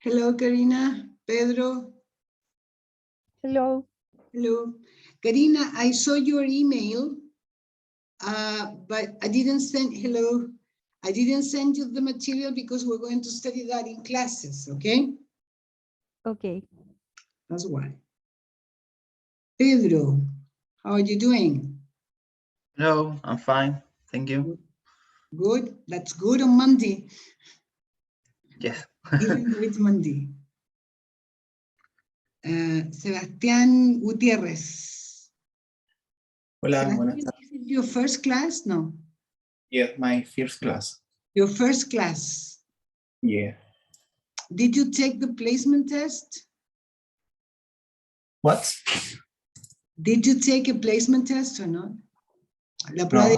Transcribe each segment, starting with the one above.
Hello, Karina. Pedro. Hello. Hello. Karina, I saw your email, but I didn't send, hello. I didn't send you the material because we're going to study that in classes, okay? Okay. That's why. Pedro, how are you doing? Hello, I'm fine. Thank you. Good. That's good on Monday. Yes. Even though it's Monday. Sebastián Gutiérrez. Hola, Sebastián, buenas is tardes. it your first class? No. Yeah, my first class. Your first class. Yeah. Did you take the placement test? What? Did you take a placement test or not? La prueba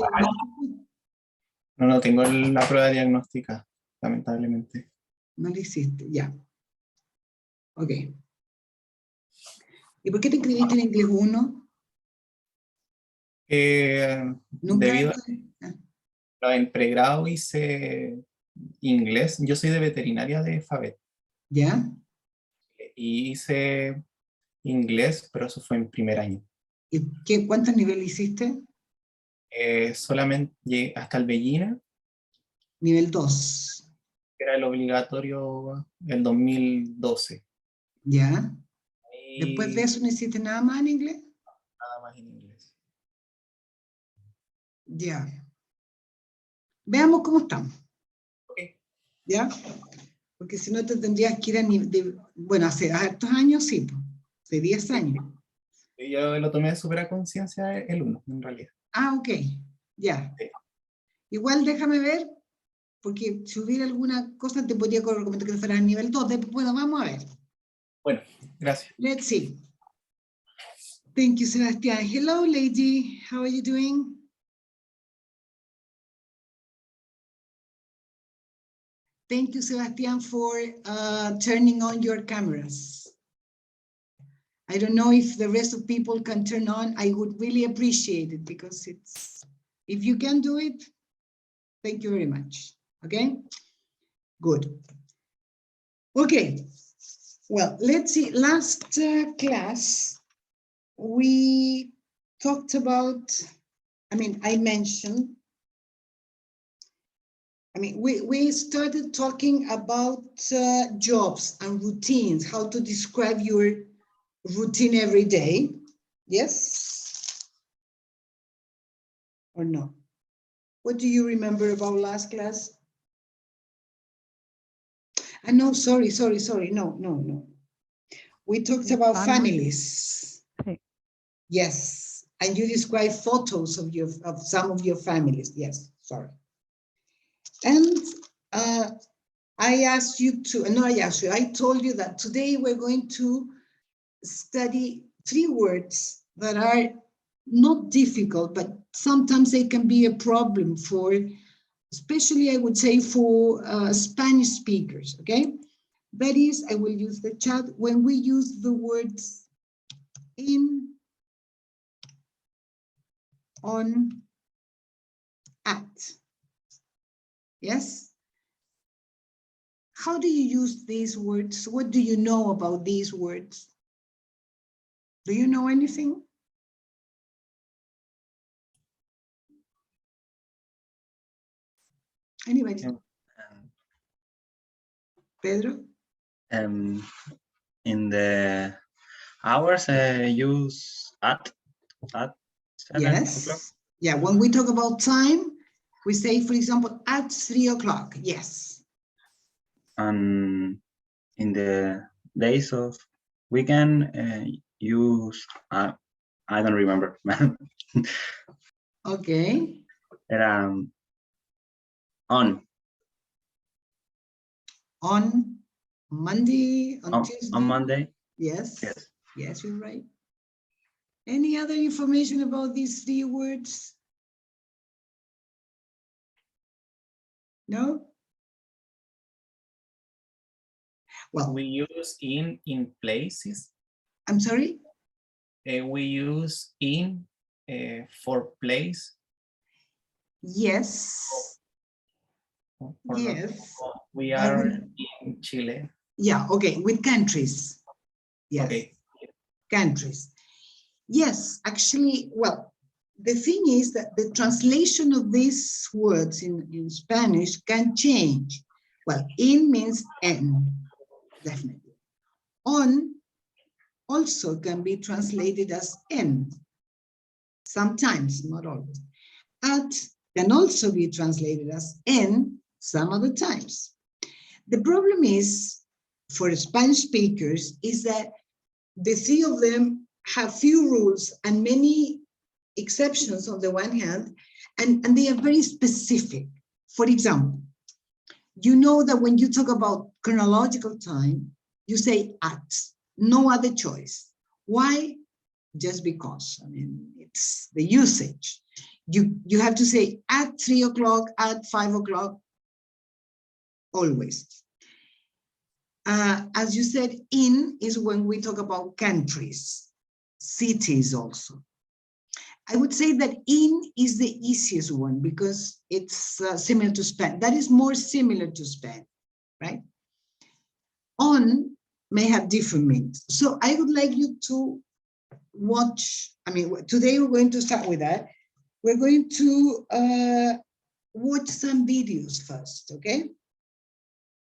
No tengo la prueba diagnóstica, lamentablemente. no la hiciste, ya. Ok. ¿Y por qué te inscribiste en inglés 1? Nunca. Debido a en pregrado hice inglés. Yo soy de veterinaria de FABET. ¿Ya? Y hice inglés, pero eso fue en primer año. ¿Y cuántos niveles hiciste? Solamente llegué hasta el Bellina, Nivel 2. que era el obligatorio en 2012. ¿Ya? Y Después de eso no hiciste nada más en inglés. nada más en inglés. Ya. Veamos cómo estamos. Okay. ¿Ya? Porque si no te tendrías que ir a nivel, bueno, hace hartos años sí, hace 10 años. Yo lo tomé de súper a conciencia el 1, en realidad. Ah, ok, ya. Sí. Igual déjame ver, porque si hubiera alguna cosa te podría recomendar que fuera a nivel 2. Bueno, vamos a ver. Bueno, gracias. Let's see. Thank you, Sebastián. Hello, lady. How are you doing? Thank you, Sebastián, for turning on your cameras. I don't know if the rest of people can turn on. I would really appreciate it because it's, if you can do it, thank you very much. Okay, good. Okay, well, let's see. Last class, we talked about, I mentioned, we started talking about jobs and routines, how to describe your routine every day. Yes? Or no? What do you remember about last class? No, sorry. No. We talked about families. Okay. Yes, and you described photos of some of your families. Yes, sorry. And I told you that today we're going to study 3 words that are not difficult, but sometimes they can be a problem for, especially I would say for Spanish speakers, okay? That is, I will use the chat when we use the words in, on, at. Yes? How do you use these words? What do you know about these words? Do you know anything? Anybody? Pedro? In the hours, use at 7 Yes. o'clock. Yeah, when we talk about time, we say, for example, at 3 o'clock. Yes. And in the days of weekend, use, I don't remember. Okay. On Monday, on Tuesday. On Monday. Yes. Yes. Yes, you're right. Any other information about these 3 words? No? Well, We use in places. I'm sorry? We use in for place. Yes. Yes. We are in Chile. Yeah, okay, with countries. Yes, Okay. countries. Yes, actually, well, the thing is that the translation of these words in Spanish can change. Well, in means en, definitely. On also can be translated as en, sometimes, not always. At can also be translated as en some other times. The problem is, for Spanish speakers, is that the three of them have few rules and many exceptions on the one hand, and they are very specific. For example, you know that when you talk about chronological time, you say at, no other choice. Why? Just because, I mean, it's the usage. You have to say at 3 o'clock, at 5 o'clock, always. As you said, in is when we talk about countries, cities also. I would say that in is the easiest one because it's similar to Spanish. That is more similar to Spanish, right? On may have different meanings. So I would like you to watch, I mean, today we're going to start with that. We're going to watch some videos first, okay?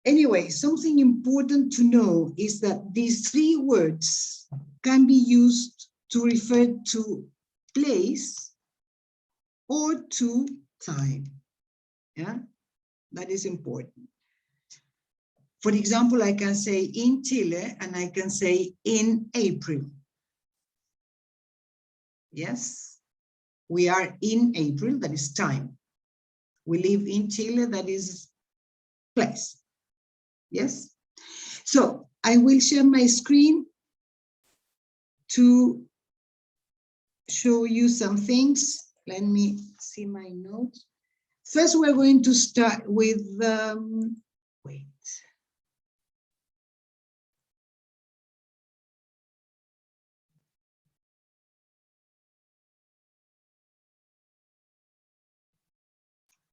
Anyway, something important to know is that these three words can be used to refer to place or to time. Yeah, that is important. For example, I can say in Chile and I can say in April. Yes, we are in April, that is time. We live in Chile, that is place. Yes, so I will share my screen to show you some things. Let me see my notes. First, we're going to start with, wait.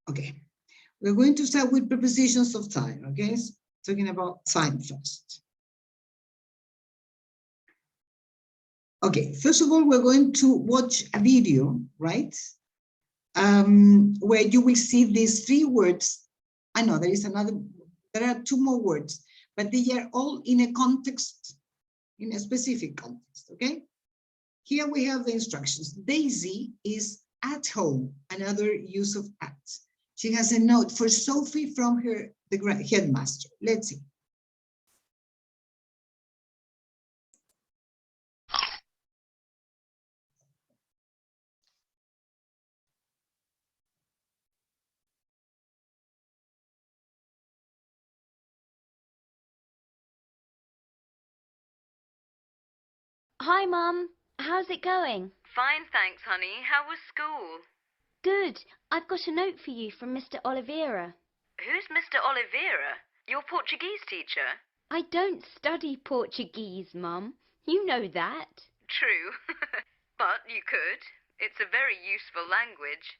Okay, we're going to start with prepositions of time, okay? Talking about time first. Okay, first of all, we're going to watch a video, right? Where you will see these three words. I know there are two more words, but they are all in a context, in a specific context, okay? Here we have the instructions. Daisy is at home, another use of at. She has a note for Sophie from the headmaster. Let's see. Hi, Mum. How's it going? Fine, thanks, honey. How was school? Good. I've got a note for you from Mr. Oliveira. Who's Mr. Oliveira? Your Portuguese teacher? I don't study Portuguese, Mum. You know that. True. But you could. It's a very useful language.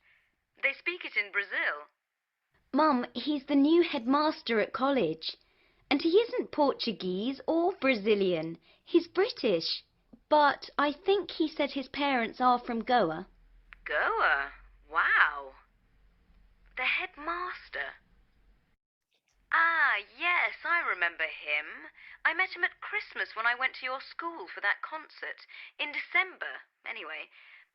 They speak it in Brazil. Mum, he's the new headmaster at college. And he isn't Portuguese or Brazilian. He's British. But I think he said his parents are from Goa. Goa? Wow. The headmaster. Ah, yes, I remember him. I met him at Christmas when I went to your school for that concert. In December, anyway.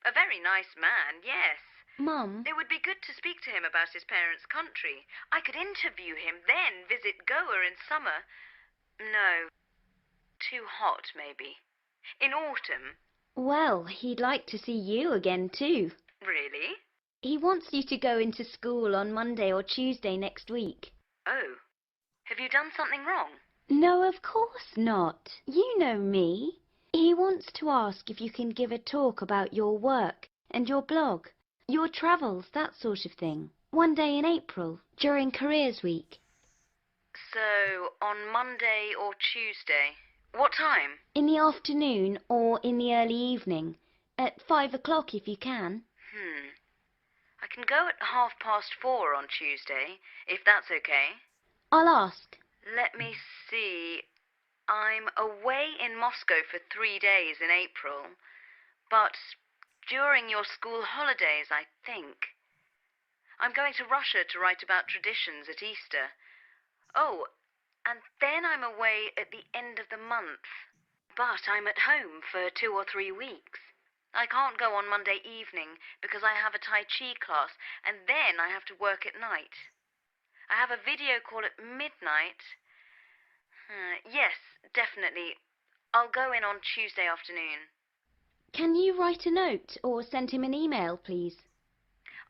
A very nice man, yes. Mum, It would be good to speak to him about his parents' country. I could interview him, then visit Goa in summer. No, too hot, maybe. In autumn. well, he'd like to see you again too. Really? He wants you to go into school on Monday or Tuesday next week. Oh. Have you done something wrong? No, of course not. You know me. He wants to ask if you can give a talk about your work and your blog, your travels, that sort of thing. One day in April, during Careers Week. So, on Monday or Tuesday. What time? In the afternoon or in the early evening. At 5 o'clock if you can. I can go at 4:30 on Tuesday, if that's okay. I'll ask. Let me see. I'm away in Moscow for 3 days in April, but during your school holidays, I think. I'm going to Russia to write about traditions at Easter. Oh, and then I'm away at the end of the month. But I'm at home for 2 or 3 weeks. I can't go on Monday evening because I have a Tai Chi class, and then I have to work at night. I have a video call at midnight. Yes, definitely. I'll go in on Tuesday afternoon. Can you write a note or send him an email, please?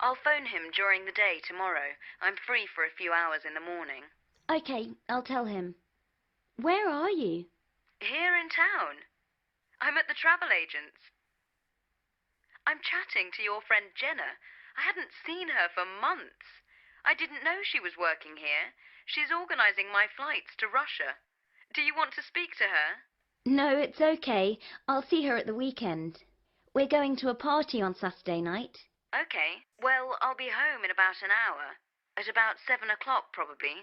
I'll phone him during the day tomorrow. I'm free for a few hours in the morning. Okay, I'll tell him. Where are you? Here in town. I'm at the travel agent's. I'm chatting to your friend Jenna. I hadn't seen her for months. I didn't know she was working here. She's organising my flights to Russia. Do you want to speak to her? No, it's okay. I'll see her at the weekend. We're going to a party on Saturday night. Okay. Well, I'll be home in about an hour. At about 7 o'clock, probably.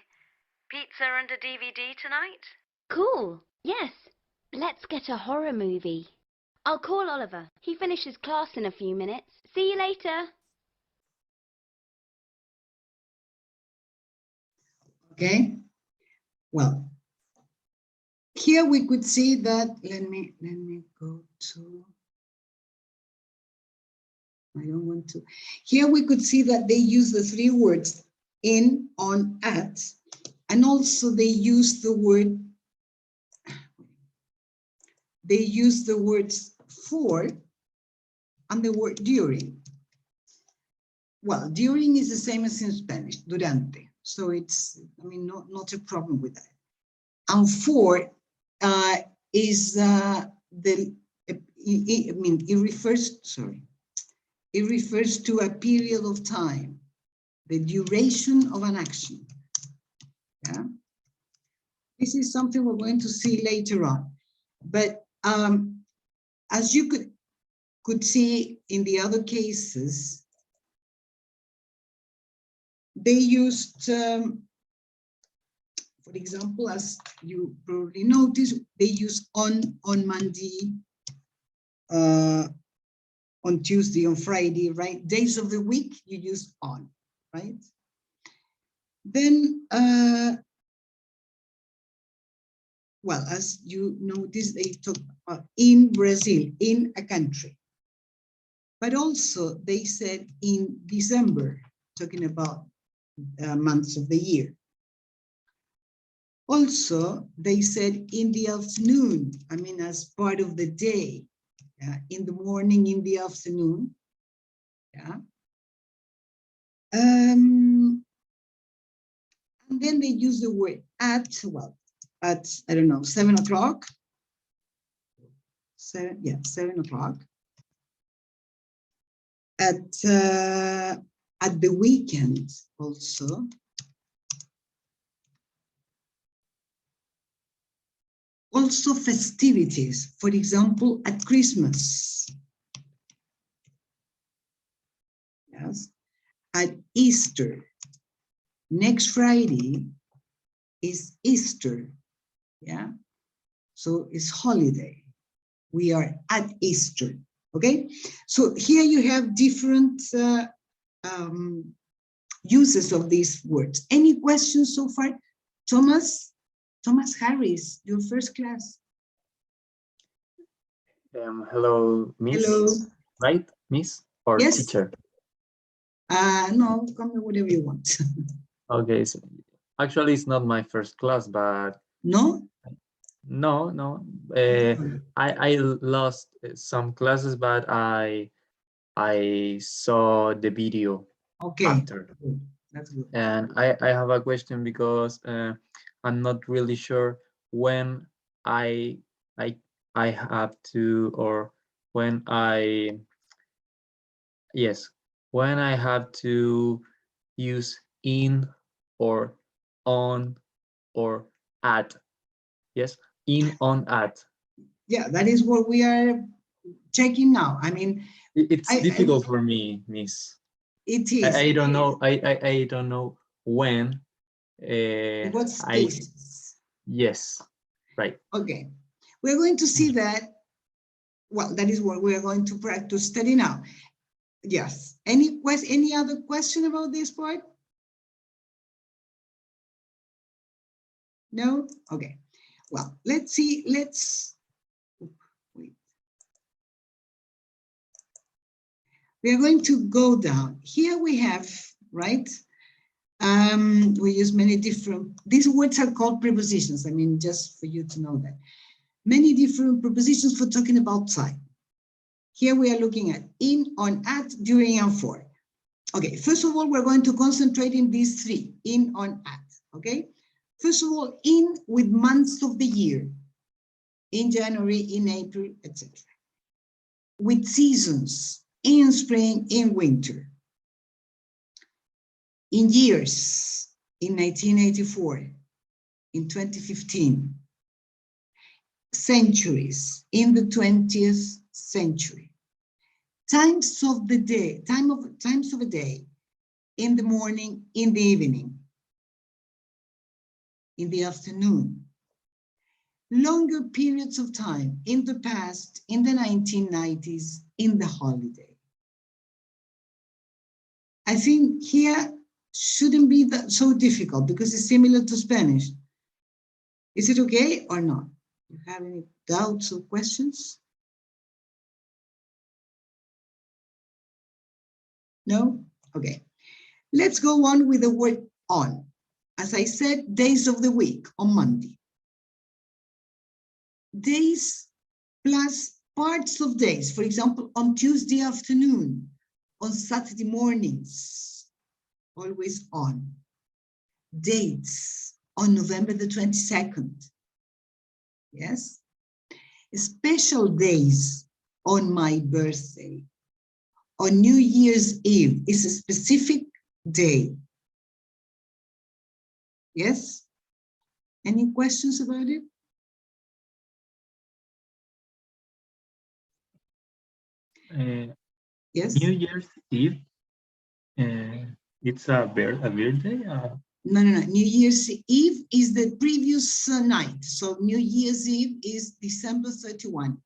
Pizza and a DVD tonight? Cool. Yes. Let's get a horror movie. I'll call Oliver. He finishes class in a few minutes. See you later. Okay. Well, here we could see that, let me go to, I don't want to. Here we could see that they use the 3 words in, on, at, and also they use the word, they use the words for and the word during. Well, during is the same as in Spanish, durante. So it's, I mean, not a problem with that. And for is it refers, sorry, it refers to a period of time, the duration of an action. Yeah, this is something we're going to see later on. But as you could see in the other cases, they used, for example, as you probably noticed, they use on Monday, on Tuesday, on Friday, right? Days of the week, you use on, right? Then, well, as you notice, they talk about in Brazil, in a country. But also they said in December, talking about months of the year. Also, they said in the afternoon, I mean, as part of the day, in the morning, in the afternoon. Yeah. And then they use the word at, well, at, I don't know, 7 o'clock. 7 o'clock. At the weekend also. Also festivities, for example, at Christmas. Yes, at Easter. Next Friday is Easter, yeah? So it's holiday. We are at Easter, okay? So here you have different uses of these words. Any questions so far? Thomas Harris, your first class. Hello, Miss. Hello. Right, Miss or Yes. teacher? No, call me whatever you want. Okay, so actually it's not my first class, but No? no. I lost some classes, but I saw the video Okay. after. Good. That's good. And I have a question because I'm not really sure when I have to, or when when I have to use in or on or at. Yes, in, on, at. Yeah, that is what we are checking now. I mean, It's difficult for me, Miss. it is. I don't know. I don't know when. What's I this? Yes, right. Okay, we're going to see that. Well, that is what we are going to practice study now. Yes. Any other question about this part? No? Okay. Well, let's see. Wait. We are going to go down. Here we have, right? We use many different, these words are called prepositions. I mean, just for you to know that. Many different prepositions for talking about time. Here we are looking at in, on, at, during, and for. Okay, first of all, we're going to concentrate in these three, in, on, at, okay? First of all, in with months of the year, in January, in April, etc. With seasons, in spring, in winter. In years, in 1984, in 2015. Centuries, in the 20th century. Times of the day, times of a day, in the morning, in the evening, in the afternoon. Longer periods of time, in the past, in the 1990s, in the holiday. I think here shouldn't be that so difficult because it's similar to Spanish. Is it okay or not? Do you have any doubts or questions? No? Okay. Let's go on with the word on. As I said, days of the week on Monday. Days plus parts of days. For example, on Tuesday afternoon, on Saturday mornings, always on. Dates on November the 22nd. Yes. Special days on my birthday. On New Year's Eve is a specific day. Yes? Any questions about it? Yes? New Year's Eve, it's a birthday? No. New Year's Eve is the previous night. So New Year's Eve is December 31.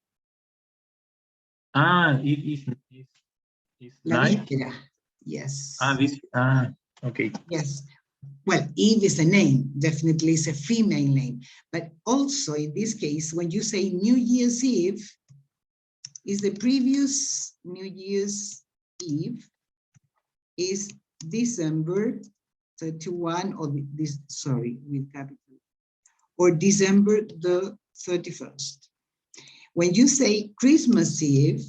It's La night? víspera. Yes. Okay. Yes. Well, Eve is a name, definitely is a female name. But also in this case, when you say New Year's Eve, is the previous New Year's Eve is December 31 or this, sorry, with capital, or December the 31st. When you say Christmas Eve,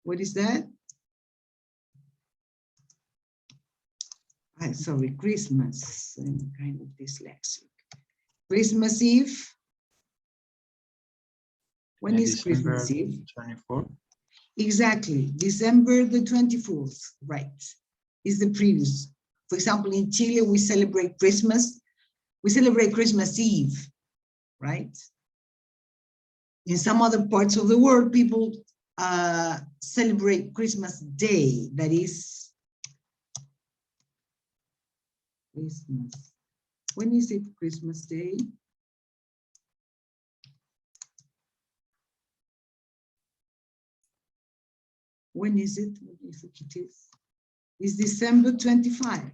what is that? Sorry, Christmas. I'm kind of dyslexic. Christmas Eve. When is December Christmas Eve? 24th. Exactly, December the 24th, right, is the previous. For example, in Chile, we celebrate Christmas. We celebrate Christmas Eve, right? In some other parts of the world, people celebrate Christmas Day, that is Christmas. When is it Christmas Day? When is it? I think it is. It's December 25.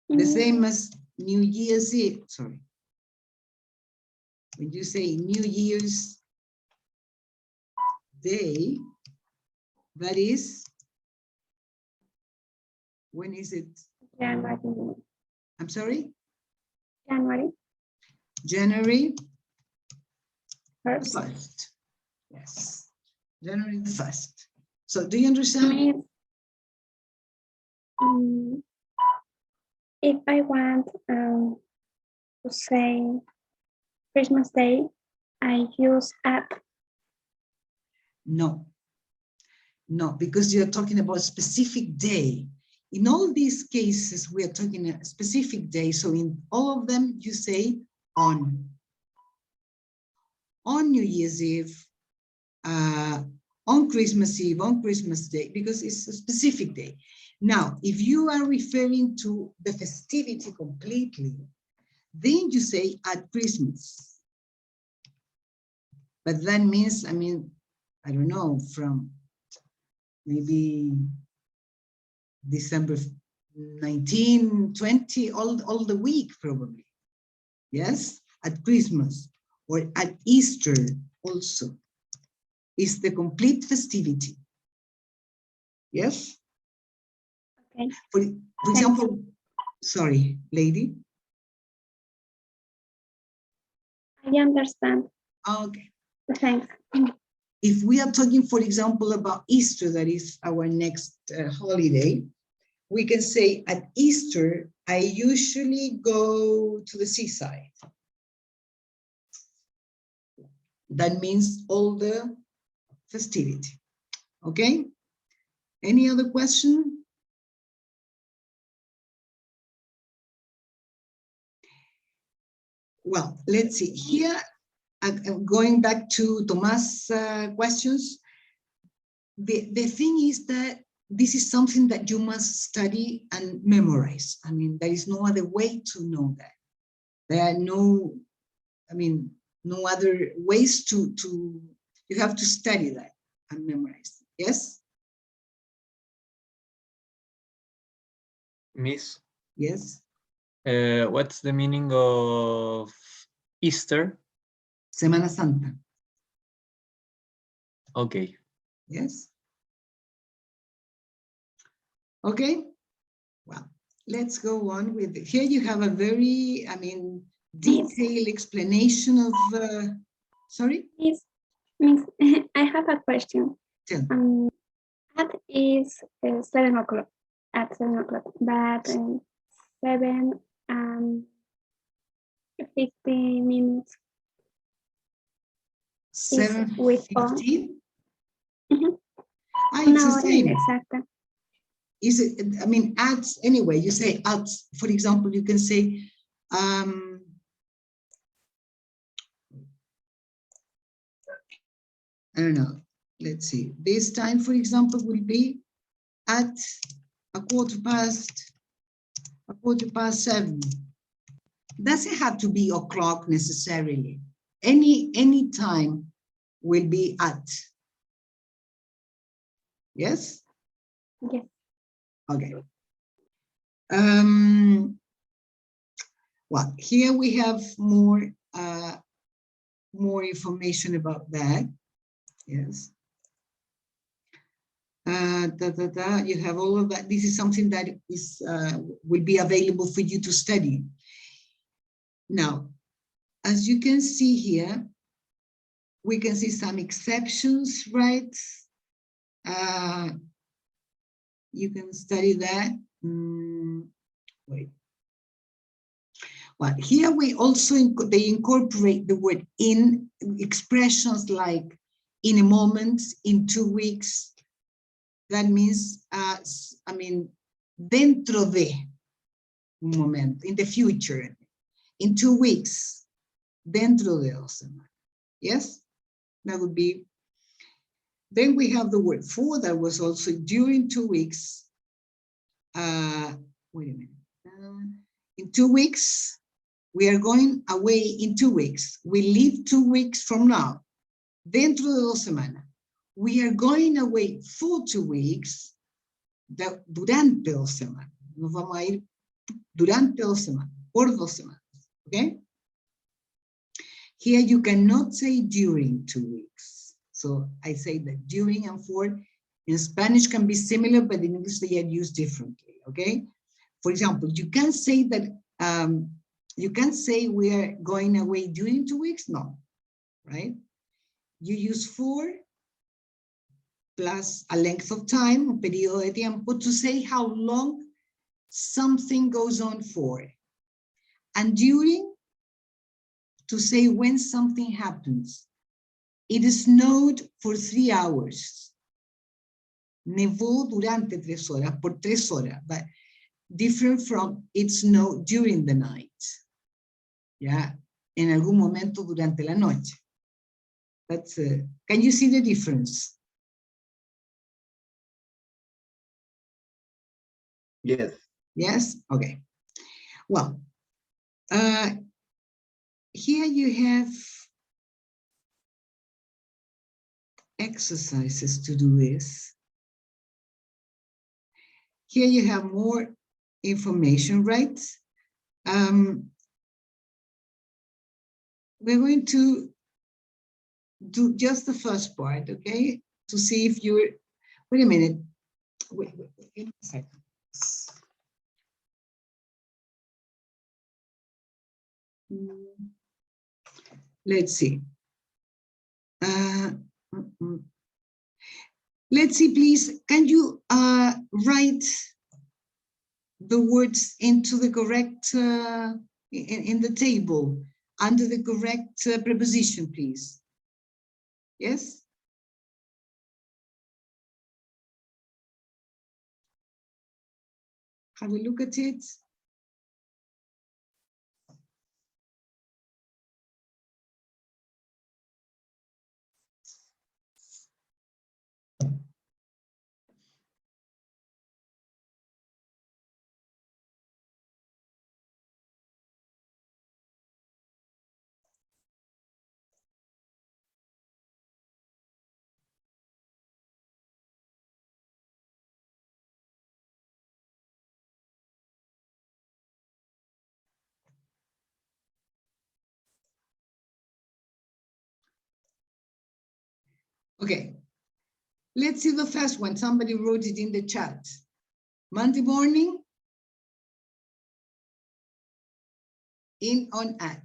The same as New Year's Eve, sorry. When you say New Year's Day, that is, when is it? January. I'm sorry? January January 1st. 1st. Yes, January 1st. So do you understand? Means, if I want to say Christmas Day, I use at. No, because you're talking about a specific day. In all these cases, we are talking a specific day. So in all of them, you say on New Year's Eve, on Christmas Eve, on Christmas Day, because it's a specific day. Now, if you are referring to the festivity completely, then you say at Christmas. But that means, I mean, I don't know, from maybe December 19, 20, all the week probably. Yes, at Christmas or at Easter also. Is the complete festivity. Yes? Okay. For Thanks. example, sorry, lady. I understand. Okay. Thanks. If we are talking, for example, about Easter, that is our next holiday, we can say at Easter, I usually go to the seaside. That means all the festivity. Okay? Any other question? Well, let's see. Here, I'm going back to Tomas' questions. The thing is that this is something that you must study and memorize. I mean, there is no other way to know that. There are no, I mean, no other ways to you have to study that and memorize. Yes? Miss, Yes? what's the meaning of Easter? Semana Santa. Okay. Yes? Okay? Well, let's go on with it. Here you have a very, I mean, detailed explanation of, sorry? Miss, I have a question. Tell me. At is 7 o'clock. At 7 o'clock, but 7 50 minutes is with on. 7:15? Mhm. Ah, it's the same. Exacto. Is it, I mean, at, anyway, you say at, for example, you can say, I don't know, let's see, this time, for example, will be at a quarter past 7. Doesn't have to be o'clock necessarily. Any time will be at. Yes? Yes. Okay. Well, here we have more information about that. Yes. You have all of that. This is something that is will be available for you to study. Now, as you can see here, we can see some exceptions, right? You can study that. Wait. Well, here we also they incorporate the word in expressions like in a moment, in 2 weeks. That means, I mean, dentro de un momento, in the future, in 2 weeks, dentro de 2 semanas. Yes, that would be. Then we have the word for, that was also during 2 weeks. Wait a minute. In 2 weeks, we are going away in 2 weeks. We leave 2 weeks from now. Dentro de 2 semanas. We are going away for 2 weeks. Durante 2 semanas. Nos vamos a ir durante 2 semanas. Por 2 semanas. Okay? Here you cannot say during 2 weeks. So I say that during and for in Spanish can be similar, but in English they are used differently. Okay? For example, you can say that you can say we are going away during 2 weeks. No, right? You use for plus a length of time, un periodo de tiempo, to say how long something goes on for. And during, to say when something happens. It snowed for 3 hours. Nevó durante 3 horas, por 3 horas, but different from it snowed during the night. Yeah, en algún momento durante la noche. That's, can you see the difference? Yes. Yes, okay. Well, here you have exercises to do this. Here you have more information, right? We're going to do just the first part, okay? To see if you're, wait a minute. Wait a second. Let's see. Let's see, please. Can you write the words into the correct, in the table, under the correct preposition, please? Yes? Have a look at it. Okay, let's see the first one. Somebody wrote it in the chat. Monday morning, in, on, at.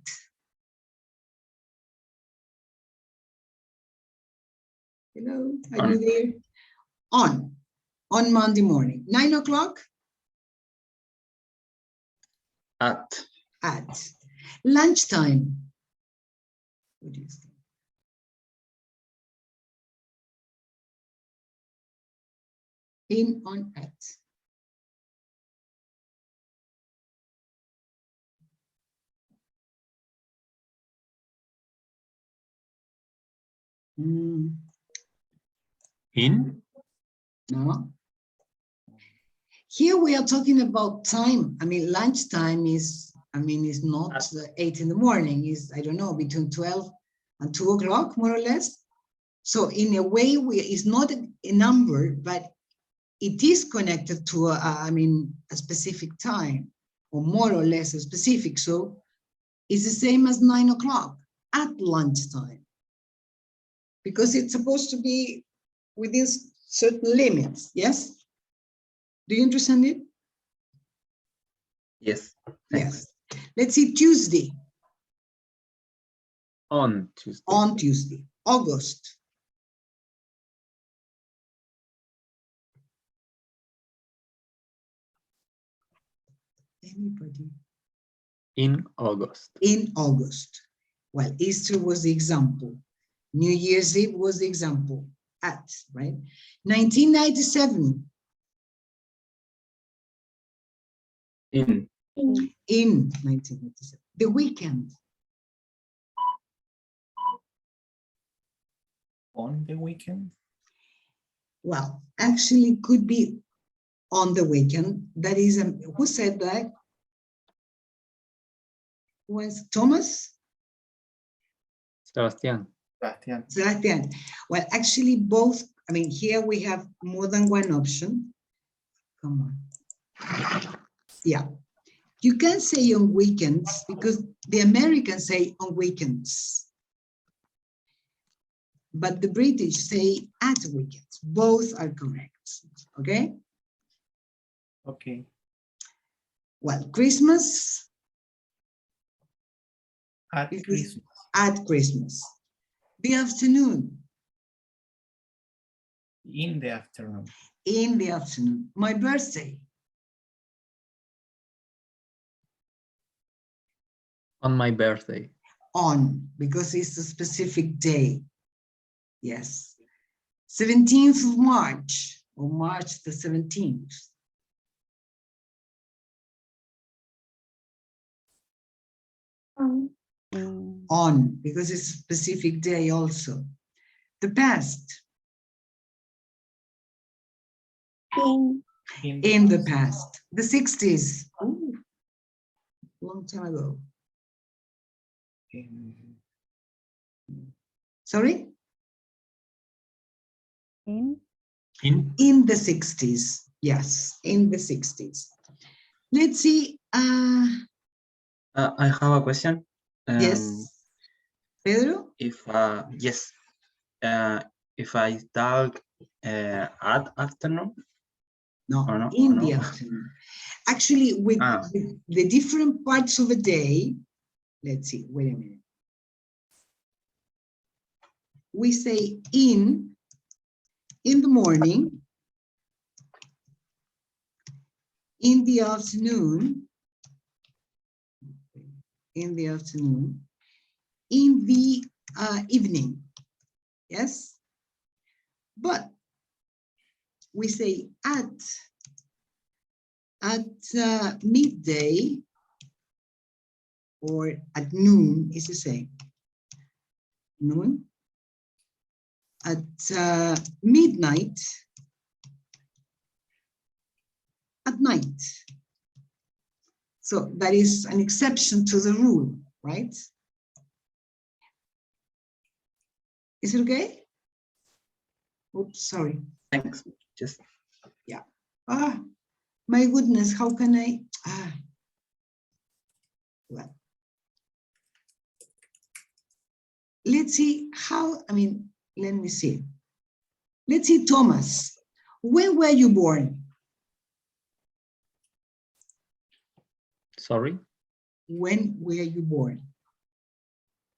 Hello, are you there? On Monday morning. 9 o'clock? At. At. Lunchtime. What do you think? In, on, at. In? No. Here we are talking about time. I mean, lunchtime is, is not 8 in the morning. Is, I don't know, between 12 and 2 o'clock, more or less. So in a way, it's not a number, but it is connected to, a specific time, or more or less a specific. So it's the same as 9 o'clock at lunchtime, because it's supposed to be within certain limits. Yes. Do you understand it? Yes. Thanks. Yes. Let's see, Tuesday. On Tuesday. On Tuesday. August. Anybody? In August. In August. Well, Easter was the example. New Year's Eve was the example. At, right? 1997. In. In 1997. The weekend. On the weekend. Well, actually could be on the weekend. That is, who said that? Was Thomas? Sebastian. Sebastián. Sebastian. Well, actually both, here we have more than one option. Come on. Yeah. You can say on weekends because the Americans say on weekends. But the British say at weekends. Both are correct. Okay? Okay. Well, Christmas. At Christmas. At Christmas. The afternoon. In the afternoon. In the afternoon. My birthday. On my birthday. On, because it's a specific day. Yes. 17th of March, or March the 17th. On, because it's a specific day also. The past. In the past, the 60s. Ooh, long time ago. Sorry? In In the 60s. Yes, in the 60s. Let's see. I have a question. Yes. Pedro? If yes, if I talk at afternoon No, or no? in or the no? afternoon. Actually, with the different parts of a day, let's see, wait a minute. We say in the morning, in the afternoon, in the afternoon, in the evening, yes? But we say at midday or at noon is the same. Noon. At midnight, at night. So that is an exception to the rule, right? Is it okay? Oops, sorry. Thanks. Just Ah, my goodness, how can I? Well, let's see how, let me see. Let's see, Thomas, when were you born? Sorry. When were you born?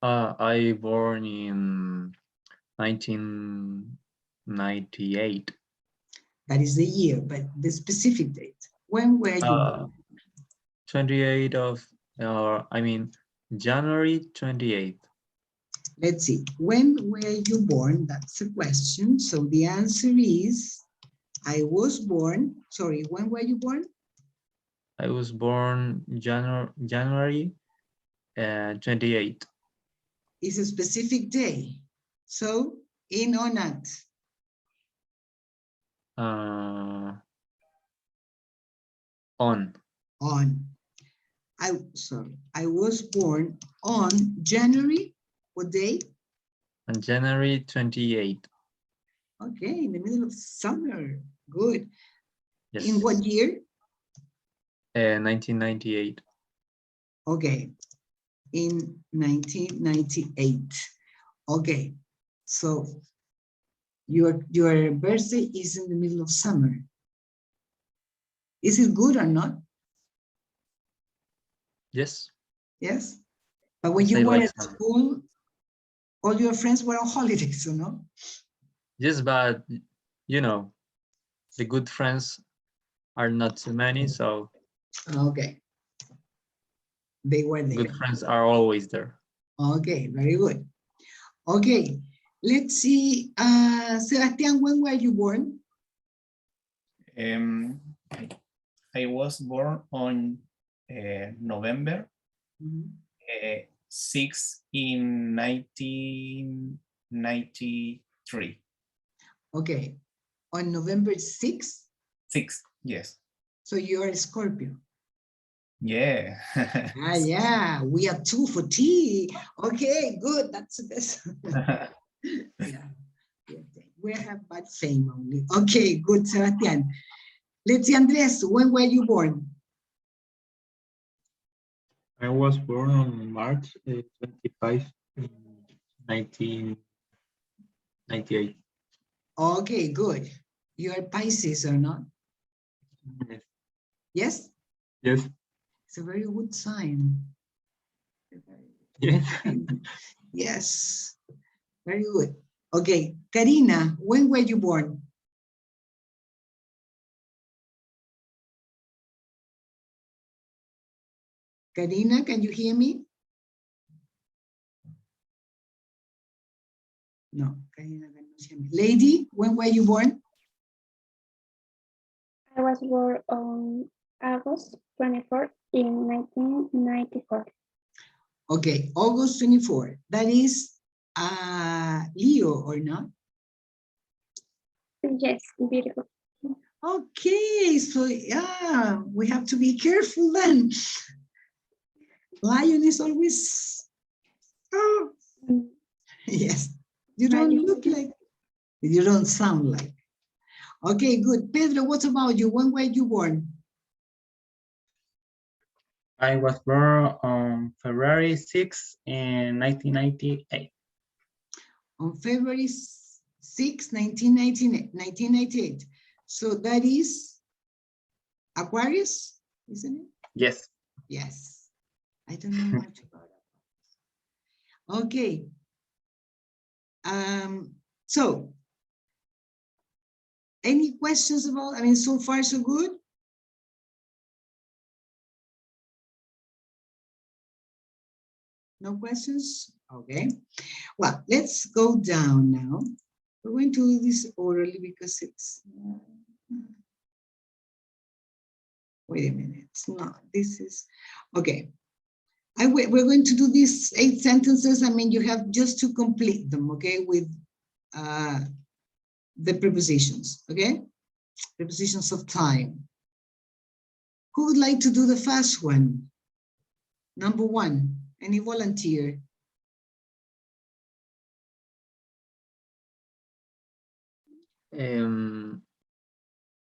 I born in 1998. That is the year, but the specific date. When were you born? 28 of, January 28th. Let's see, when were you born? That's the question. So the answer is, I was born, sorry, when were you born? I was born January 28th. It's a specific day. So in or not? On. I was born on January, what day? On January 28th. Okay, in the middle of summer. Good. Yes. In what year? 1998. Okay, in 1998. Okay, so your birthday is in the middle of summer. Is it good or not? Yes. Yes. But when you I were like at summer. school, all your friends were on holidays, you know? Yes, but the good friends are not too many, so Okay. They were there. good friends are always there. Okay, very good. Okay, let's see. Sebastian, when were you born? I was born on November 6 in 1993. Okay, on November 6th. 6, yes. So you're a Scorpio. Yeah. Yeah, we are 2 for tea. Okay, good. That's the best. Yeah, we have bad fame only. Okay, good, Sebastian. Let's see, Andres, when were you born? I was born on March 25, 1998. Okay, good. You're Pisces or not? Yes? Yes. It's a very good sign. Yes. Yes, very good. Okay, Karina, when were you born? Karina, can you hear me? No, Karina cannot hear me. Lady, when were you born? I was born on August 24th in 1994. Okay, August 24. That is Leo or not? Yes, beautiful. Okay, so yeah, we have to be careful then. Lion is always, oh, Mm, yes. You don't Lion. look like, you don't sound like. Okay, good. Pedro, what about you? When were you born? I was born on February 6th in 1998. On February 6, 1998. So that is Aquarius, isn't it? Yes. Yes. I don't know much about it. Okay. So any questions about, I mean, so far so good? No questions? Okay. Well, let's go down now. We're going to do this orally because it's, wait a minute, it's not, this is, okay. We're going to do these 8 sentences. I mean, you have just to complete them, okay, with the prepositions, okay? Prepositions of time. Who would like to do the first one? Number 1, any volunteer?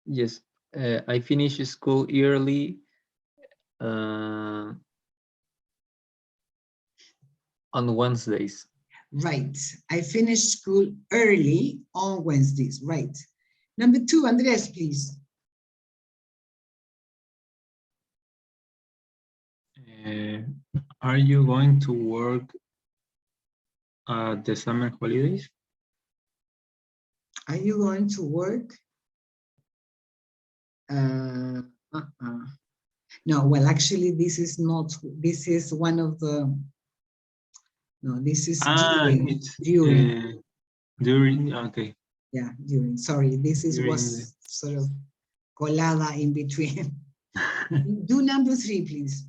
Yes, I finish school early on Wednesdays. Right, I finished school early on Wednesdays, right. Number 2, Andres, please. Are you going to work the summer holidays? Are you going to work? No, well, actually, this is not, this is one of the, no, this is during, It's during, okay. Yeah, during, sorry, this is During was sort of colada in between. Do number 3, please.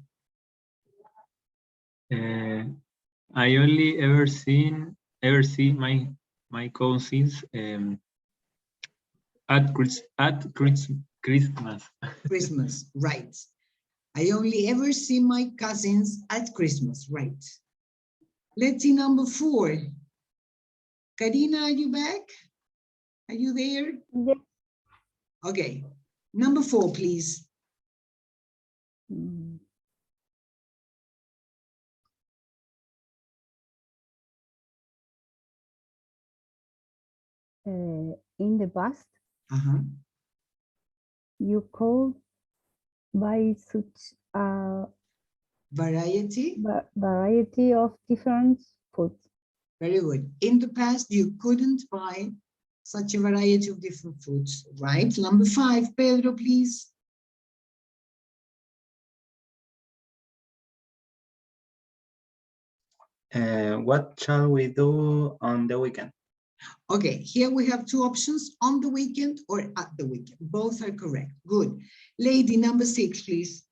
I only ever see my cousins at Christmas. Christmas, right. I only ever see my cousins at Christmas, right. Let's see number 4. Karina, are you back? Are you there? Yes. Okay. Number 4, please. Mm. In the past, you could buy such a Variety. variety of different foods. Very good. In the past, you couldn't buy such a variety of different foods, right? Number 5, Pedro, please. What shall we do on the weekend? Okay, here we have 2 options, on the weekend or at the weekend. Both are correct. Good. Lady, number 6, please.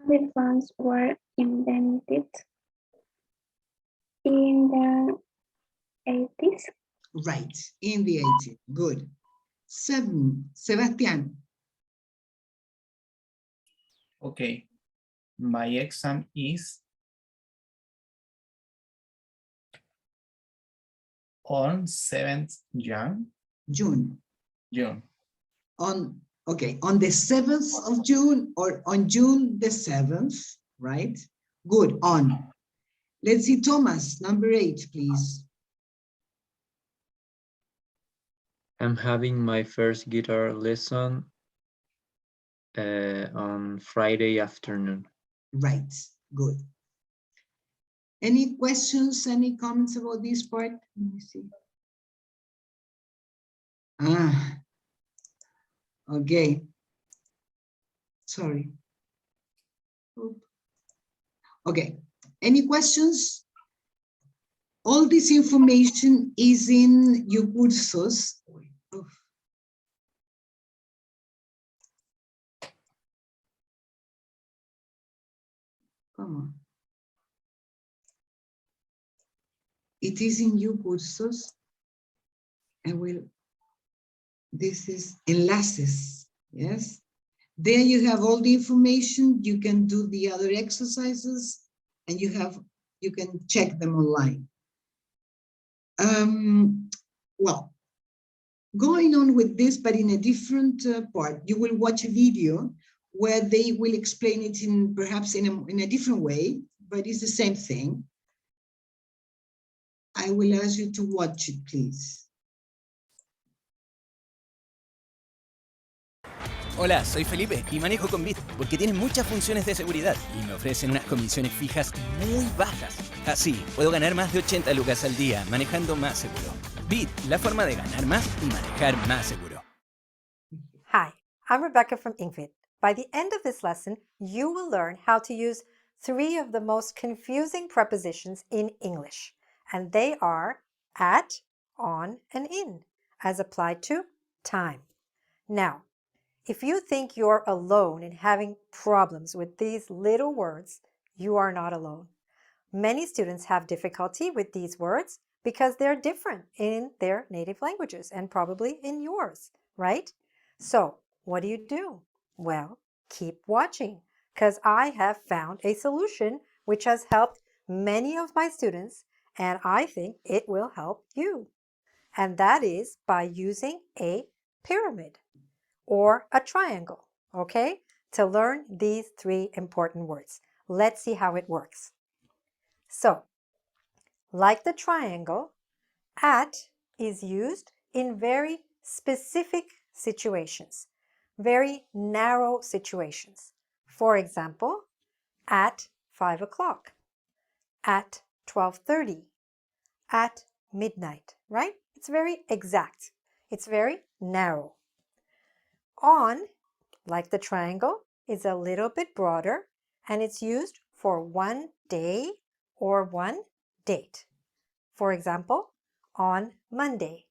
Mobile phones were invented in the 80s. Right, in the 80s. Good. 7, Sebastian. Okay. My exam is on 7th June. June. Okay, on the 7th of June or on June the 7th, right? Good, on. Let's see, Thomas, number 8, please. I'm having my first guitar lesson on Friday afternoon. Right, good. Any questions, any comments about this part? Let me see. Okay. Sorry. Okay, any questions? All this information is in your cursos. Come on. It is in your cursos. This is enlaces, yes? There you have all the information. You can do the other exercises and you can check them online. Well, going on with this, but in a different part, you will watch a video where they will explain it perhaps in a different way, but it's the same thing. I will ask you to watch it, please. Hola, soy Felipe y manejo con Bit porque tienen muchas funciones de seguridad y me ofrecen unas comisiones fijas muy bajas. Así, puedo ganar más de 80 lucas al día manejando más seguro. Bit, la forma de ganar más y manejar más seguro. Hi, I'm Rebecca from Ingles. By the end of this lesson, you will learn how to use 3 of the most confusing prepositions in English, and they are at, on, and in, as applied to time. Now, if you think you're alone in having problems with these little words, you are not alone. Many students have difficulty with these words because they're different in their native languages and probably in yours, right? So, what do? Well, keep watching because I have found a solution which has helped many of my students and I think it will help you. And that is by using a pyramid or a triangle, okay? To learn these 3 important words. Let's see how it works. So, like the triangle, at is used in very specific situations, very narrow situations. For example, at 5 o'clock, at 12:30, at midnight, right? It's very exact. It's very narrow. On, like the triangle, is a little bit broader and it's used for one day or one date. For example, on Monday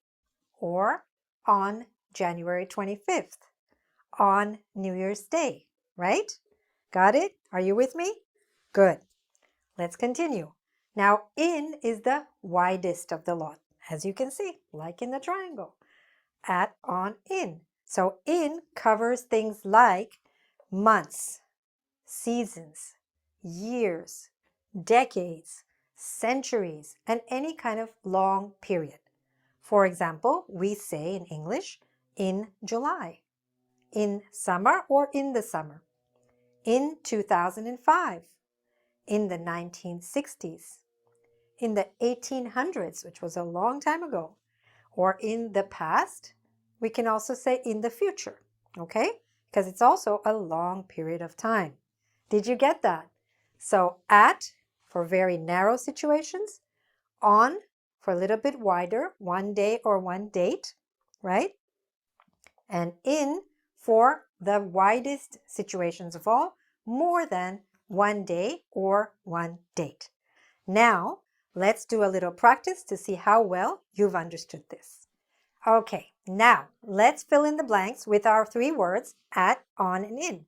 or on January 25th, on New Year's Day, right? Got it? Are you with me? Good. Let's continue. Now, in is the widest of the lot, as you can see, like in the triangle. At, on, in. So in covers things like months, seasons, years, decades, centuries, and any kind of long period. For example, we say in English, in July, in summer or in the summer, in 2005, in the 1960s, in the 1800s, which was a long time ago, or in the past. We can also say in the future, okay? Because it's also a long period of time. Did you get that? So at for very narrow situations, on for a little bit wider, one day or one date, right? And in for the widest situations of all, more than one day or one date. Now, let's do a little practice to see how well you've understood this. Okay, now let's fill in the blanks with our 3 words at, on, and in.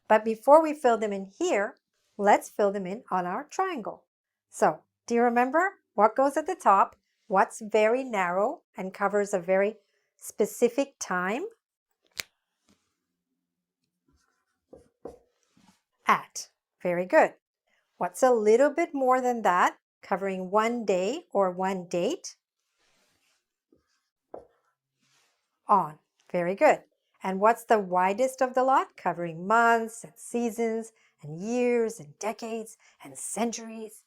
But before we fill them in here, let's fill them in on our triangle. So, do you remember what goes at the top? What's very narrow and covers a very specific time? At. Very good. What's a little bit more than that, covering one day or one date? On. Very good. And what's the widest of the lot, covering months and seasons and years and decades and centuries?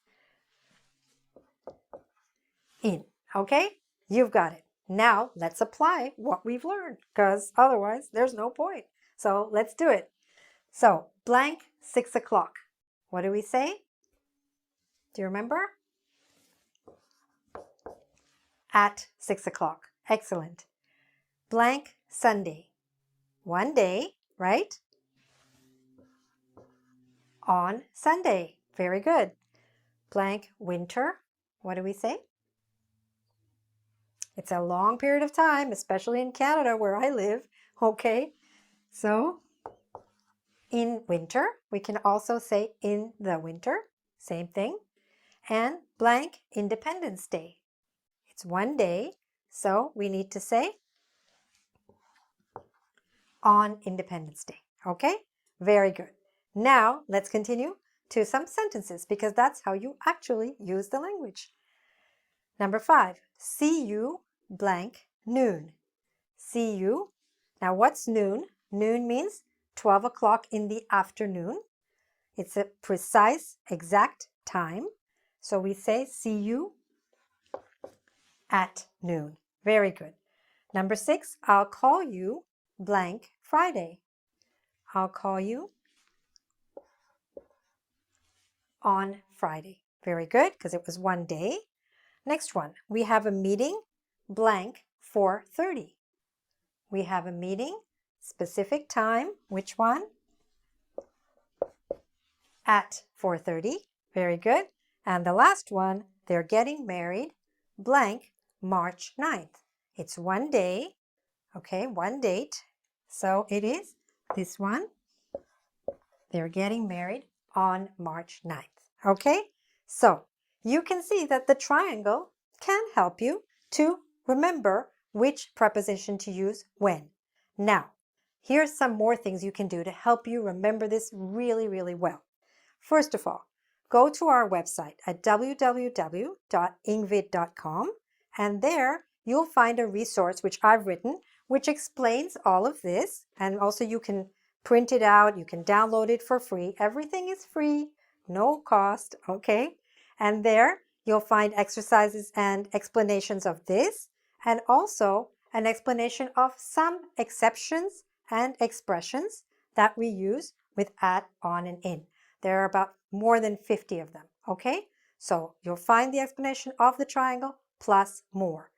In. Okay? You've got it. Now let's apply what we've learned because otherwise there's no point. So let's do it. So blank 6 o'clock. What do we say? Do you remember? At 6 o'clock. Excellent. Blank Sunday. One day, right? On Sunday. Very good. Blank winter. What do we say? It's a long period of time, especially in Canada where I live. Okay, so in winter, we can also say in the winter. Same thing. And blank Independence Day. It's one day, So we need to say on Independence Day. Okay? Very good. Now let's continue to some sentences because that's how you actually use the language. Number 5, see you blank noon. See you. Now what's noon? Noon means 12 o'clock in the afternoon. It's a precise, exact time. So we say see you at noon. Very good. Number 6, I'll call you blank Friday. I'll call you on Friday. Very good, because it was one day. Next one, we have a meeting blank 4:30. We have a meeting, specific time, which one? At 4:30. Very good. And the last one, they're getting married blank March 9th. It's one day, okay, one date. So it is this one. They're getting married on March 9th. Okay? So you can see that the triangle can help you to remember which preposition to use when. Now, here's some more things you can do to help you remember this really, really well. First of all, go to our website at www.ingvid.com, and there you'll find a resource which I've written which explains all of this, and also you can print it out, you can download it for free. Everything is free, no cost, okay? And there you'll find exercises and explanations of this, and also an explanation of some exceptions and expressions that we use with at, on, and in. There are about more than 50 of them, okay? So you'll find the explanation of the triangle plus more.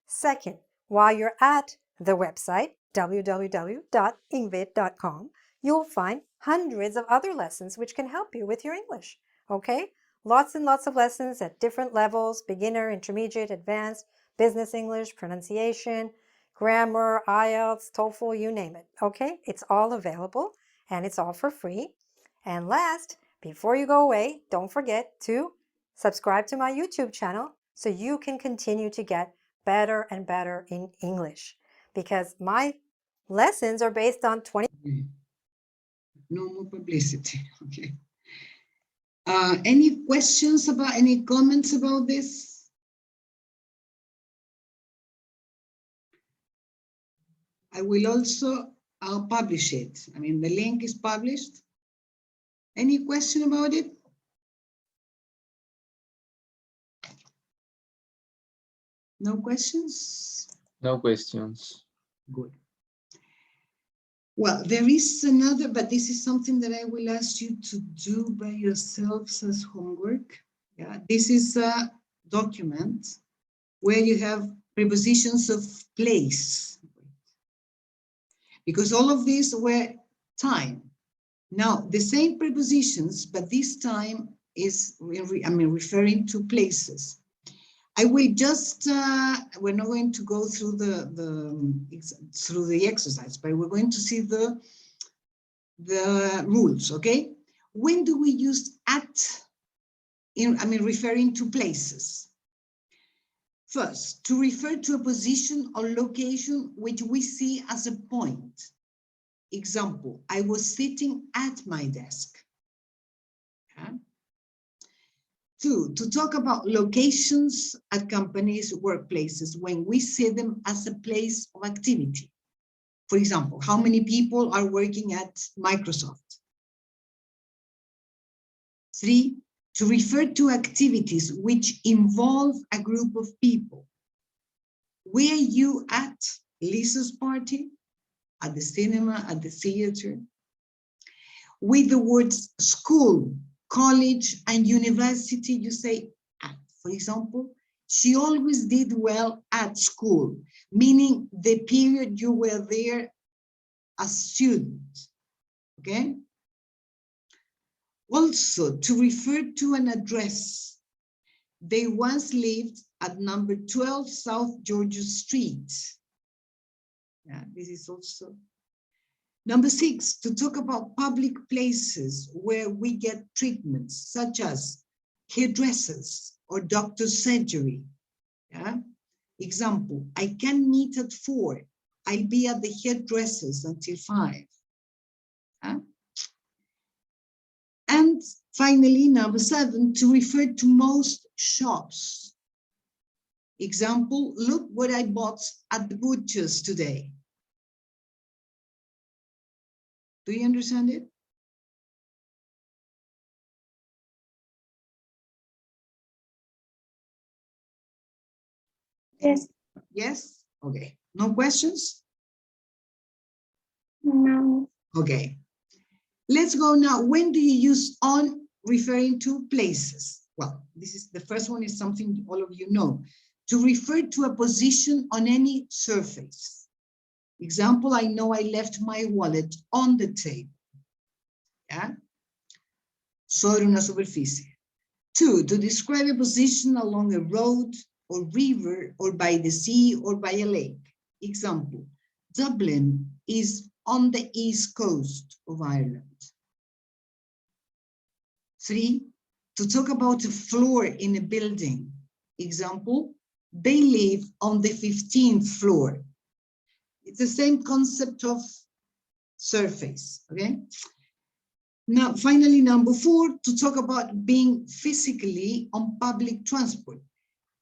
Second, while you're at the website, www.ingvid.com, you'll find hundreds of other lessons which can help you with your English, okay? Lots and lots of lessons at different levels, beginner, intermediate, advanced, business English, pronunciation, grammar, IELTS, TOEFL, you name it, okay? It's all available and it's all for free. And last, before you go away, don't forget to subscribe to my YouTube channel so you can continue to get better and better in English, because my lessons are based on 20. No more publicity, okay. Any questions about, any comments about this? I will also, I'll publish it. I mean, the link is published. Any question about it? No questions? No questions. Good. Well, there is another, but this is something that I will ask you to do by yourselves as homework. Yeah, this is a document where you have prepositions of place, because all of these were time. Now, the same prepositions, but this time is, referring to places. I will just, we're not going to go through the exercise, but we're going to see the rules, okay? When do we use at, referring to places? First, to refer to a position or location which we see as a point. Example, I was sitting at my desk. Okay? 2, to talk about locations at companies, workplaces, when we see them as a place of activity. For example, how many people are working at Microsoft? 3, to refer to activities which involve a group of people. Were you at Lisa's party? At the cinema, at the theater? With the words school, college, and university, you say at. For example, she always did well at school, meaning the period you were there as student, okay? Also, to refer to an address. They once lived at number 12 South Georgia Street. Yeah, this is also. Number 6, to talk about public places where we get treatments, such as hairdressers or doctor's surgery. Yeah? Example, I can meet at 4. I'll be at the hairdressers until 5. Huh? And finally, number 7, to refer to most shops. Example, look what I bought at the butcher's today. Do you understand it? Yes. Yes? Okay. No questions? No. Okay. Let's go now. When do you use on referring to places? Well, this is the first one is something all of you know. To refer to a position on any surface. Example, I know I left my wallet on the table. Yeah? Sobre una superficie. 2, to describe a position along a road or river or by the sea or by a lake. Example, Dublin is on the east coast of Ireland. 3, to talk about a floor in a building. Example, they live on the 15th floor. It's the same concept of surface, okay? Now, finally, number 4, to talk about being physically on public transport.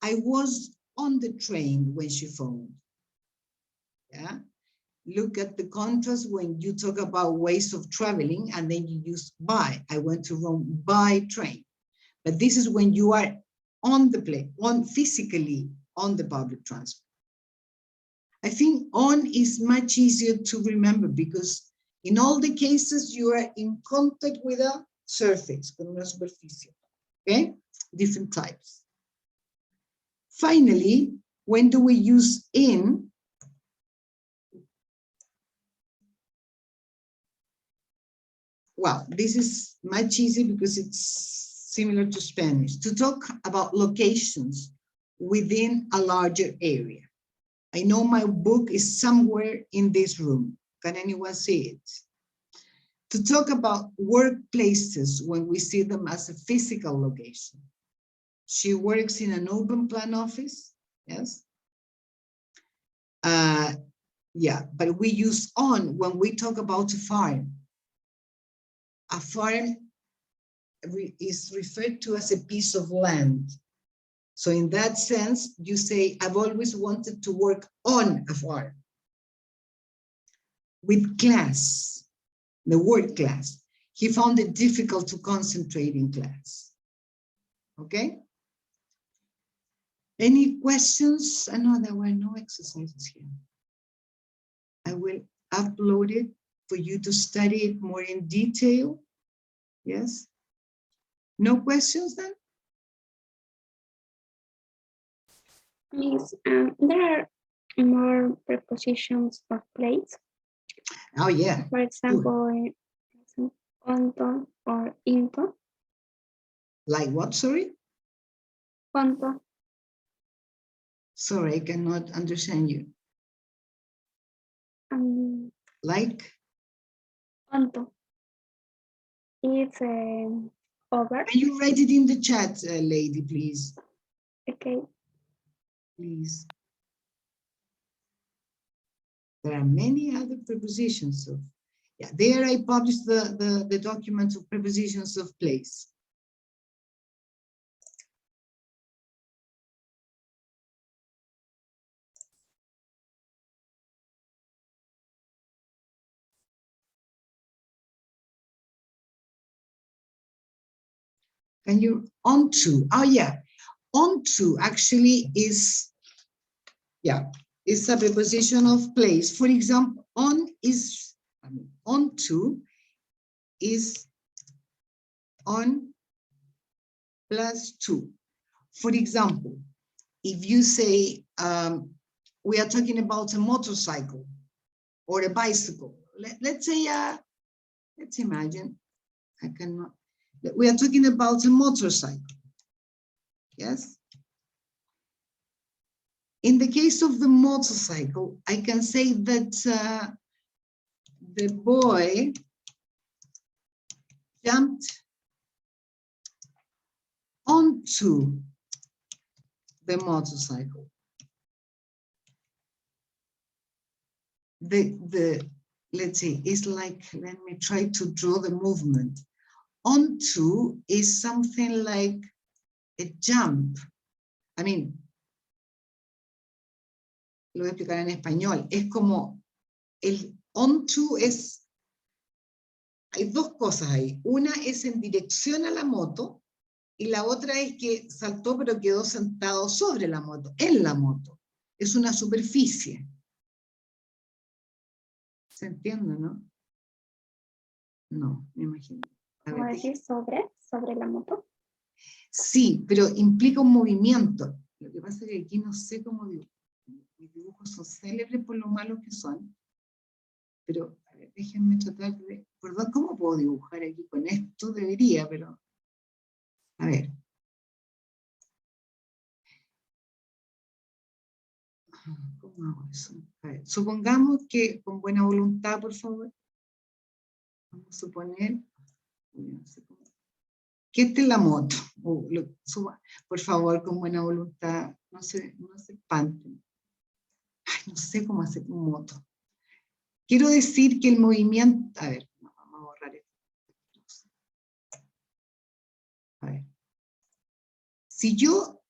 I was on the train when she phoned. Yeah. Look at the contrast when you talk about ways of traveling and then you use by. I went to Rome by train. But this is when you are on the plane, physically on the public transport. I think on is much easier to remember because in all the cases you are in contact with a surface, con una superficie, okay? Different types. Finally, when do we use in? Well, this is much easier because it's similar to Spanish. To talk about locations within a larger area. I know my book is somewhere in this room. Can anyone see it? To talk about workplaces when we see them as a physical location. She works in an open plan office, yes? Yeah, but we use on when we talk about a farm. A farm is referred to as a piece of land. So in that sense, you say, I've always wanted to work on a farm. With class, the word class, he found it difficult to concentrate in class. Okay? Any questions? I know there were no exercises here. I will upload it for you to study it more in detail. Yes? No questions then? Miss, there are more prepositions of place. Oh, yeah. For example, onto or into. Like what, sorry? Onto. Sorry, I cannot understand you. Like? Onto. It's over. Can you write it in the chat, lady, please? Okay. Please. There are many other prepositions of, yeah, there I published the document of prepositions of place. Can you, onto, oh yeah, onto actually is, yeah, is a preposition of place. For example, on is, onto is on plus to. For example, if you say, we are talking about a motorcycle or a bicycle, let's say, let's imagine, I cannot, we are talking about a motorcycle, yes? In the case of the motorcycle, I can say that the boy jumped onto the motorcycle. let's see, it's like, let me try to draw the movement. Onto is something like a jump. I mean, lo voy a explicar en español. Es como el onto es, hay dos cosas ahí. Una es en dirección a la moto y la otra es que saltó pero quedó sentado sobre la moto, en la moto. Es una superficie. ¿Se entiende, no? No, me imagino. A ¿Cómo ver, decir sobre la moto? sí, pero implica un movimiento. Lo que pasa es que aquí no sé cómo dibujar. Mis dibujos son célebres por lo malos que son. Pero, a ver, déjenme tratar de... Perdón, ¿cómo puedo dibujar aquí con esto? Debería, pero... A ver. ¿Cómo hago eso? A ver, supongamos que, con buena voluntad, por favor, vamos a suponer... No sé cómo, que esta es la moto. Por favor, con buena voluntad, no se espanten. Ay, no sé cómo hacer un moto. Quiero decir que el movimiento... A ver, no, vamos a borrar esto. A ver. Si yo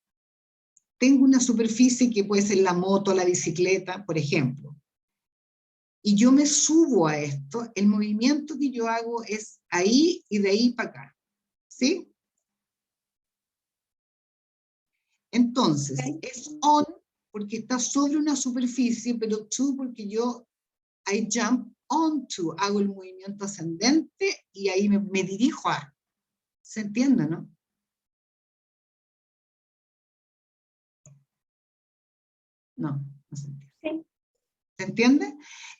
tengo una superficie que puede ser la moto, la bicicleta, por ejemplo, y yo me subo a esto, el movimiento que yo hago es ahí y de ahí para acá. ¿Sí? Entonces, Okay. es on porque está sobre una superficie, pero to porque yo, I jump onto, hago el movimiento ascendente y ahí me dirijo a. ¿Se entiende, no? No, no se entiende. Sí. ¿Se entiende?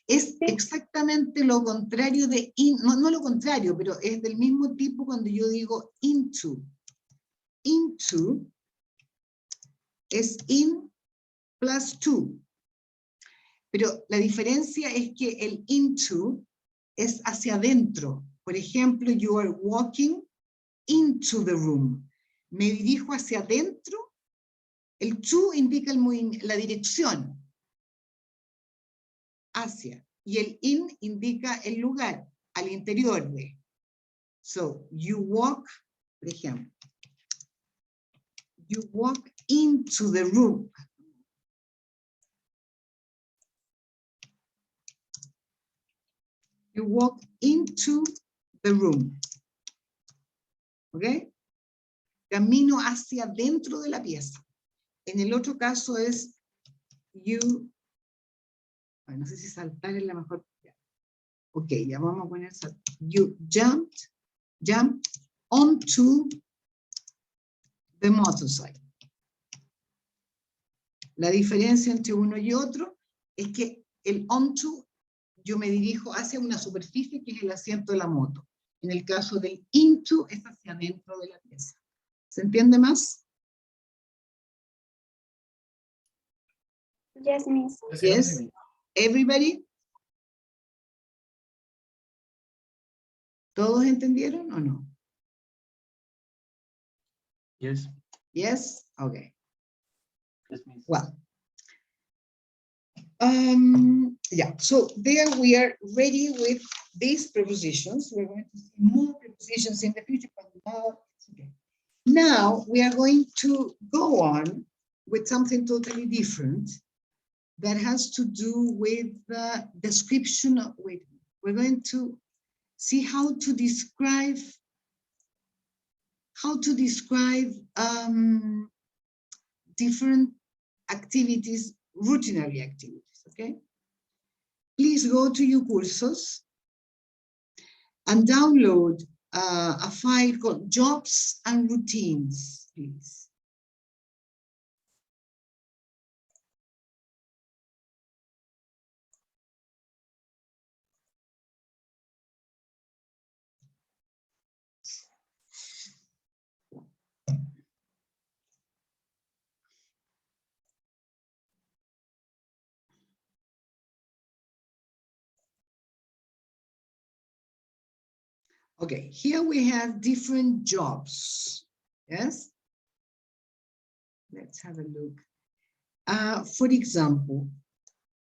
Es Sí. exactamente lo contrario de in, no lo contrario, pero es del mismo tipo cuando yo digo into. Into es in plus to. Pero la diferencia es que el into es hacia adentro. Por ejemplo, you are walking into the room. Me dirijo hacia adentro. El to indica la dirección. Hacia. Y el in indica el lugar, al interior de. So, you walk, por ejemplo. You walk into the room. You walk into the room. ¿Ok? Camino hacia dentro de la pieza. En el otro caso es you, no sé si saltar es la mejor. Ok, ya vamos a poner saltar. You jump onto the motorcycle. La diferencia entre uno y otro es que el onto yo me dirijo hacia una superficie que es el asiento de la moto. En el caso del into es hacia adentro de la pieza. ¿Se entiende más? Yes, miss. Yes. Everybody? ¿Todos entendieron o no? Yes. Yes? Okay. Yes, miss. Well, yeah, so there we are ready with these prepositions. We're going to see more prepositions in the future, but now it's okay. Now we are going to go on with something totally different that has to do with the description of, wait, we're going to see how to describe different activities, routinary activities, okay? Please go to your cursos and download a file called Jobs and Routines, please. Okay, here we have different jobs, yes? Let's have a look. For example,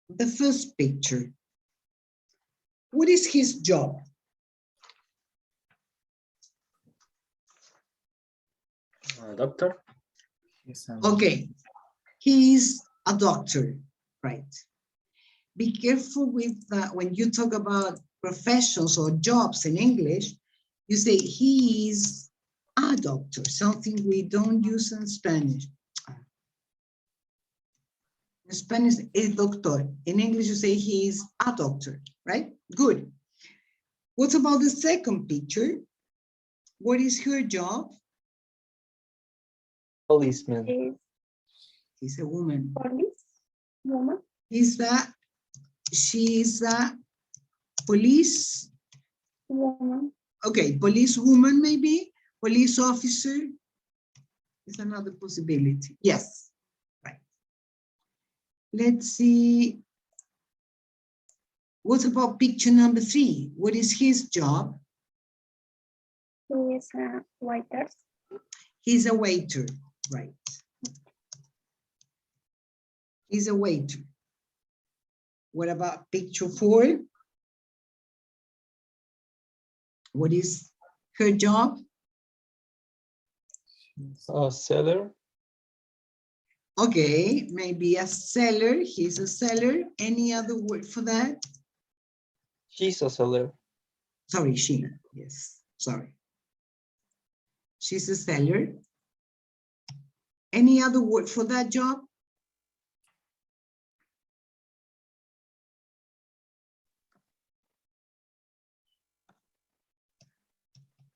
the first picture, What is his job? Doctor. He's a- Okay, he is a doctor, right? Be careful with when you talk about professions or jobs in English, you say he is a doctor, something we don't use in Spanish. In Spanish, es doctor. In English, you say he is a doctor, right? Good. What about the second picture? What is her job? Policeman. Is She's a woman. police woman. She's a police, Woman. okay, police woman maybe, police officer is another possibility. Yes, right. Let's see. What about picture number 3? What is his job? He is a waiter. He's a waiter, right. He's a waiter. What about picture 4? What is her job? Seller. Okay, maybe a seller. He's a seller. Any other word for that? She's a seller. Sorry, she. Yes, sorry. She's a seller. Any other word for that job?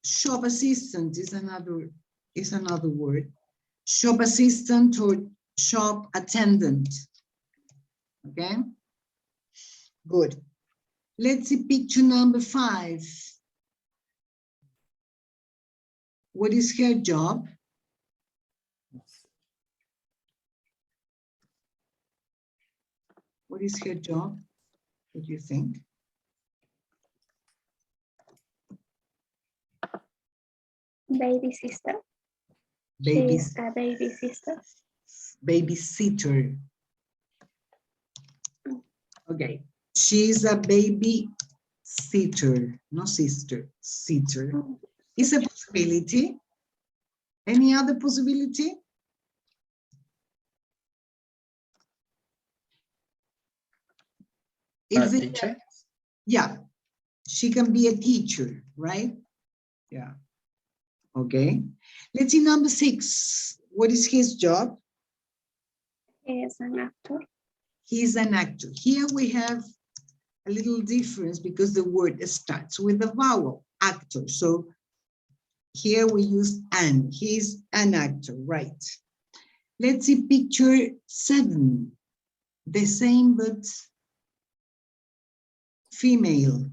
Shop assistant is another word. Shop assistant or shop attendant. Okay, good. Let's see picture number 5. What is her job? What is her job? What do you think? Baby sister. Baby, She's a baby sister. babysitter. Okay, she's a baby sitter, no sister, sitter. It's a possibility. Any other possibility? If they- Teacher. yeah, she can be a teacher, right? Yeah. Okay. Let's see number 6. What is his job? He is an actor. He's an actor. Here we have a little difference because the word starts with a vowel, actor. So here we use an. He's an actor, right? Let's see picture 7. The same but female.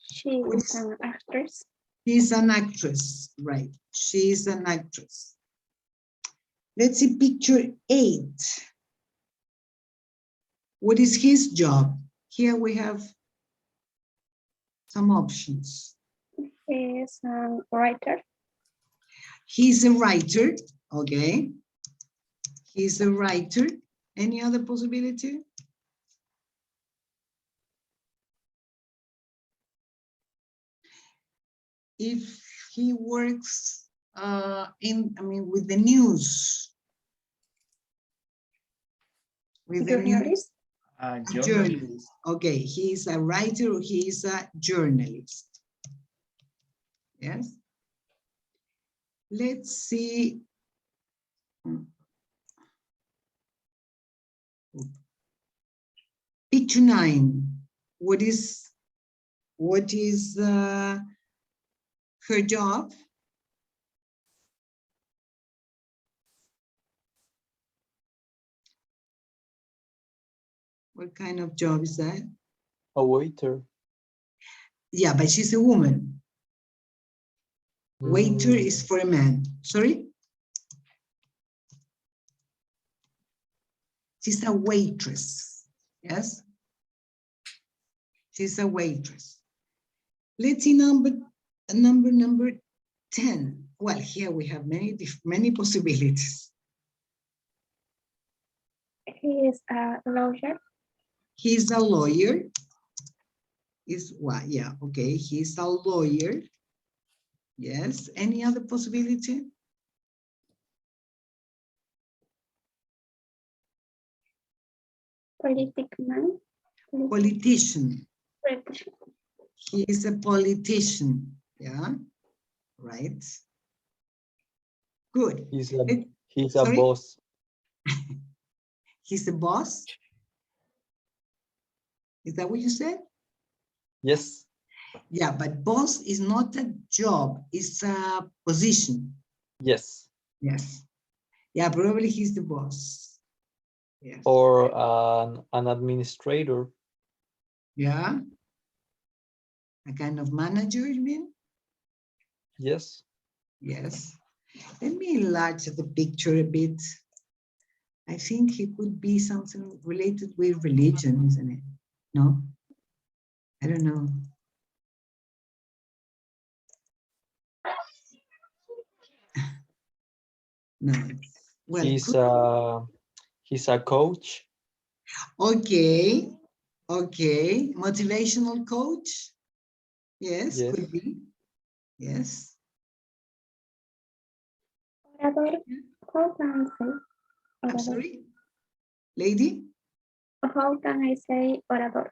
She is an actress. She's an actress, right? She's an actress. Let's see picture 8. What is his job? Here we have some options. He is a writer. He's a writer, okay. He's a writer. Any other possibility? If he works with the news. With the news. Journalist. Journalist. Okay, he's a writer or he is a journalist. Yes. Let's see. Picture 9. What is her job? What kind of job is that? A waiter. Yeah, but she's a woman. Waiter is for a man. Sorry? She's a waitress. Yes? She's a waitress. Let's see number 10. Well, here we have many possibilities. He is a lawyer. He's a lawyer. Is what? Yeah, okay. He's a lawyer. Yes. Any other possibility? Politician. Politician. Politician. He is a politician. Yeah. Right. Good. He's It- a sorry? boss. He's the boss. Is that what you said? Yes. Yeah, but boss is not a job, it's a position. Yes. Yes. Yeah, probably he's the boss. Yes. Or an administrator. Yeah. A kind of manager, you mean? Yes. Yes. Let me enlarge the picture a bit. I think it could be something related with religion, isn't it? No? I don't know. No. Well, He's a coach. okay. Okay. Motivational coach. Yes, Yes. could be. Yes. Orador. How can I say I'm orador? sorry. Lady? How can I say orador?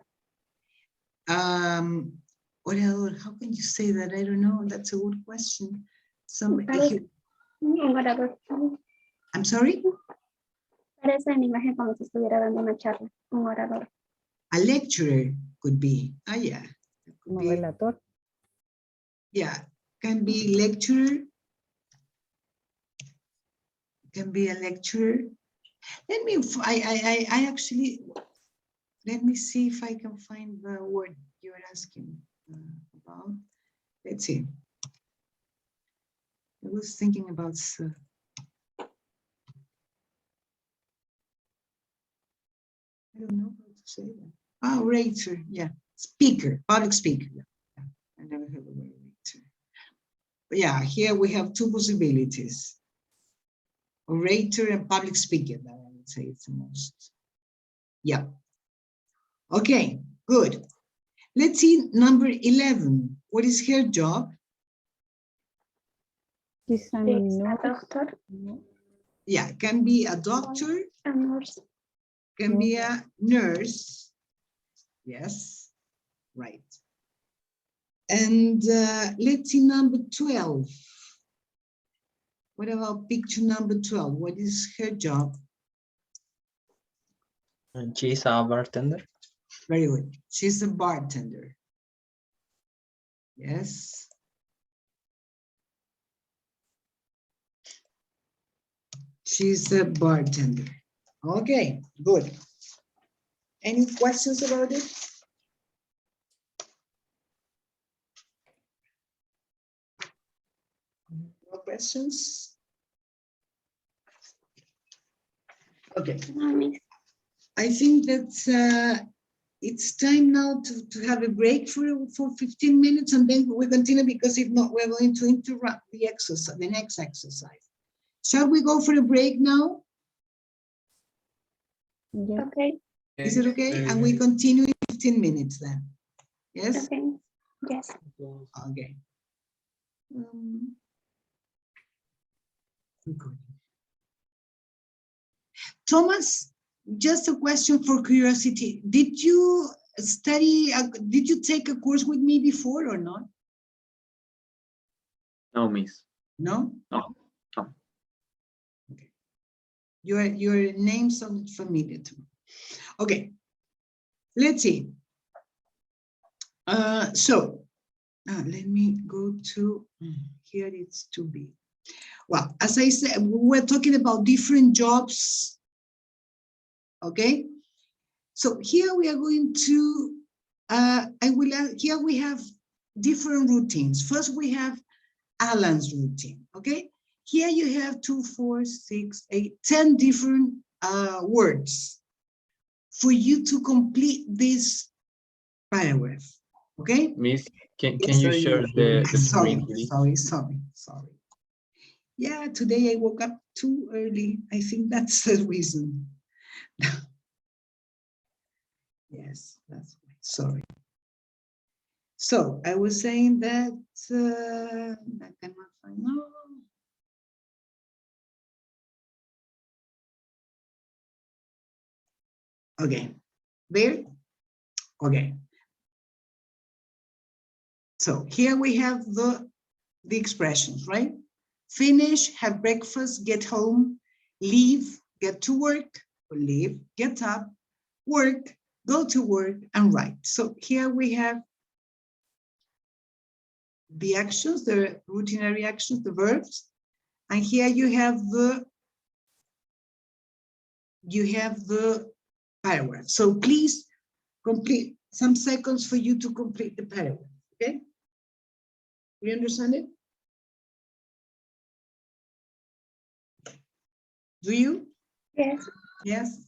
Orador, how can you say that? I don't know. That's a good question. Parece un orador. I'm sorry? Parece en imagen como si estuviera dando una charla. Un orador. A lecturer could be. Ah, yeah. That could Como be. relator. Yeah. Can be lecturer. Can be a lecturer. Let me, I actually, let me see if I can find the word you're asking about. Let's see. I was thinking about. I don't know how to say that. Oh, orator, yeah. Speaker, public speaker. Yeah. I never heard the word orator. But yeah, here we have two possibilities. Orator and public speaker, that I would say it's the most. Yeah. Okay, good. Let's see number 11. What is her job? She's a She's a nurse. doctor. Yeah, can be a doctor, A nurse. can be a nurse. Yes, right. And let's see number 12. What about picture number 12? What is her job? And she's a bartender. Very good. She's a bartender. Yes. She's a bartender. Okay, good. Any questions about it? No questions? Okay. I think that it's time now to have a break for 15 minutes and then we continue, because if not, we're going to interrupt the exercise, the next exercise. Shall we go for a break now? Yeah. Okay. Is it okay? And we continue in 15 minutes then. Yes? Okay. Yes. Okay. Good. Thomas, just a question for curiosity. Did you study, did you take a course with me before or not? No, miss. No? No. No. Okay. Your name sounded familiar to me. Okay. Let's see. Let me go to, here it's 2B. Well, as I said, we're talking about different jobs. Okay. So here we are going to, here we have different routines. First, we have Alan's routine. Okay. Here you have 2, 4, 6, 8, 10 different words for you to complete this paragraph. Okay. Miss, can Yes, you share the screen, please? Sorry. Yeah, today I woke up too early. I think that's the reason. Yes, that's right. Sorry. So I was saying that I cannot find no. Okay, there. Okay. So here we have the expressions, right? Finish, have breakfast, get home, leave, get to work, or leave, get up, work, go to work, and write. So here we have the actions, the routinary actions, the verbs, and here you have the paragraph. So please complete some seconds for you to complete the paragraph. Okay? You understand it? Do you? Yes. Yes.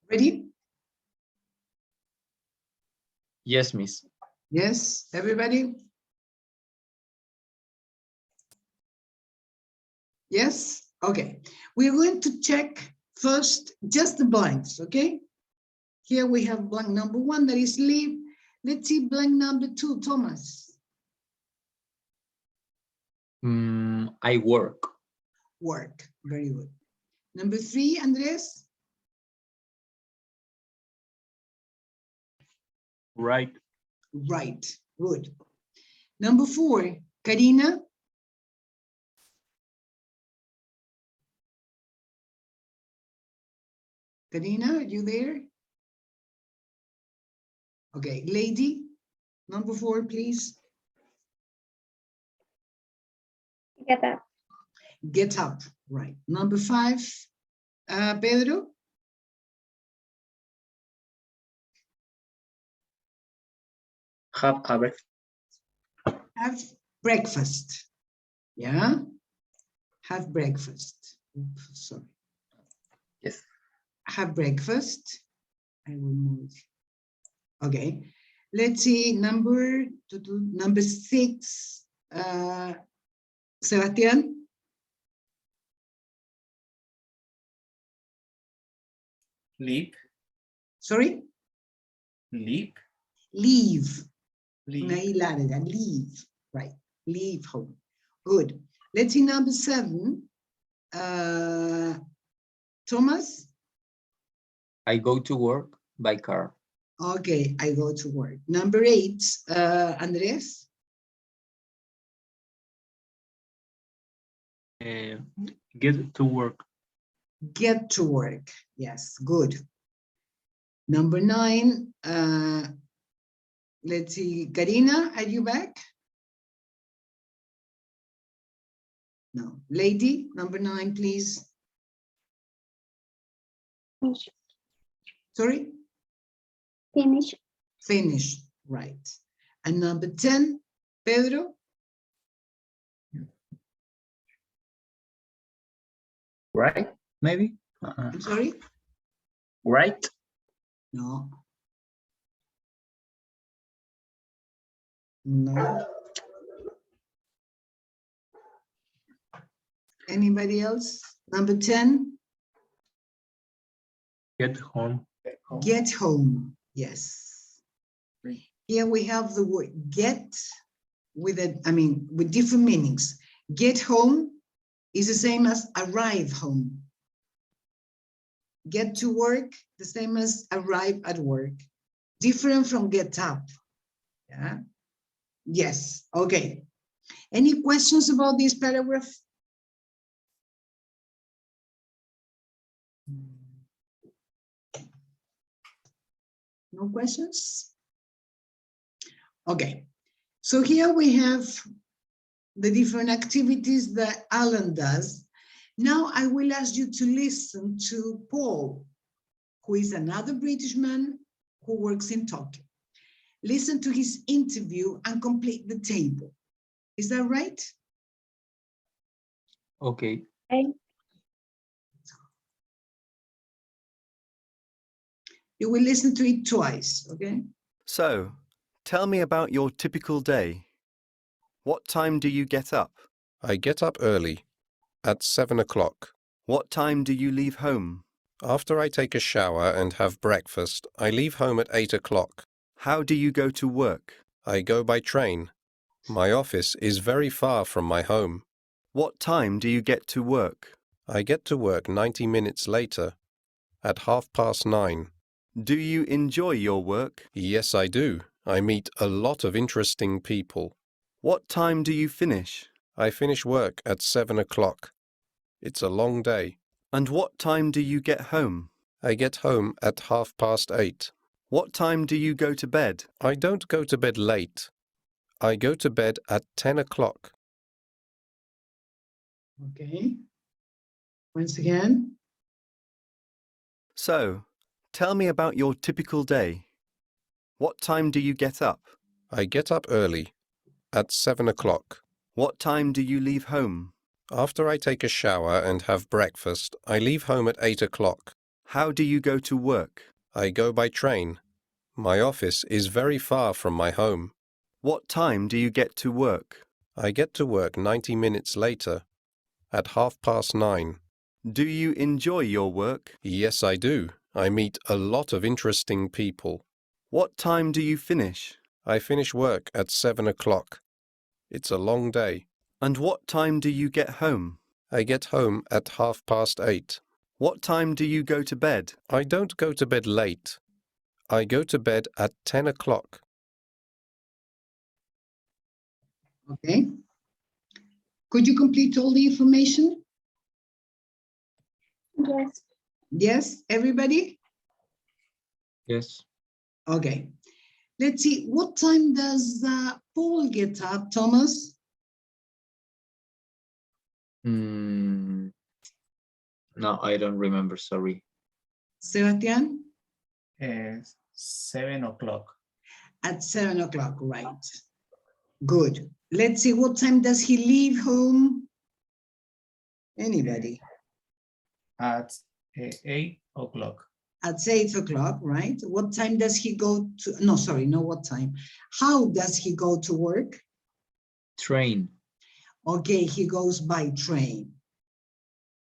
Ready? Yes, Miss. Yes, everybody? Yes? Okay. We're going to check first just the blanks, okay? Here we have blank number 1, that is leave. Let's see blank number 2, Thomas. I work. Work, very good. Number 3, Andres. Right. Right, good. Number 4, Karina. Karina, are you there? Okay, lady, number 4, please. Get up. Get up, right. Number 5, Pedro. Have a breakfast. Have breakfast. Yeah, have breakfast. Oops, sorry. Yes. Have breakfast. I will move. Okay, let's see, number 6, Sebastian? Leap. Sorry? Leap. Leave. Leap. Una I larga, leave. Right. Leave home. Good. Let's see number 7. Thomas? I go to work by car. Okay, I go to work. Number 8, Andres? Get to work. Get to work. Yes, good. Number 9, let's see, Karina, are you back? No. Lady, number 9, please. Finish. Sorry? Finish. Finish, right. And number 10, Pedro? Right? Maybe? I'm sorry? Right? No. No. Anybody else? Number 10, Get home. get home. Yes. Here we have the word get with with different meanings. Get home is the same as arrive home. Get to work, the same as arrive at work. Different from get up. Yeah. Yes. Okay. Any questions about this paragraph? No questions? Okay. So here we have the different activities that Alan does. Now I will ask you to listen to Paul, who is another British man who works in Tokyo. Listen to his interview and complete the table. Is that right? Okay. Okay. You will listen to it twice, okay? So, tell me about your typical day. What time do you get up? I get up early, at 7 o'clock. What time do you leave home? After I take a shower and have breakfast, I leave home at 8 o'clock. How do you go to work? I go by train. My office is very far from my home. What time do you get to work? I get to work 90 minutes later, at 9:30. Do you enjoy your work? Yes, I do. I meet a lot of interesting people. What time do you finish? I finish work at 7 o'clock. It's a long day. And what time do you get home? I get home at 8:30. What time do you go to bed? I don't go to bed late. I go to bed at 10 o'clock. Okay. Once again. So, tell me about your typical day. What time do you get up? I get up early, at 7 o'clock. What time do you leave home? After I take a shower and have breakfast, I leave home at 8 o'clock. How do you go to work? I go by train. My office is very far from my home. What time do you get to work? I get to work 90 minutes later, at 9:30. Do you enjoy your work? Yes, I do. I meet a lot of interesting people. What time do you finish? I finish work at 7 o'clock. It's a long day. And what time do you get home? I get home at 8:30. What time do you go to bed? I don't go to bed late. I go to bed at 10 o'clock. Okay. Could you complete all the information? Yes. Yes, everybody? Yes. Okay. Let's see, what time does Paul get up, Thomas? No, I don't remember, sorry. Sebastian? 7 o'clock. At 7 o'clock, right. Good. Let's see, what time does he leave home? Anybody? At 8 o'clock. At 8 o'clock, right? What time does he go to, no, sorry, no, what time? How does he go to work? Train. Okay, he goes by train.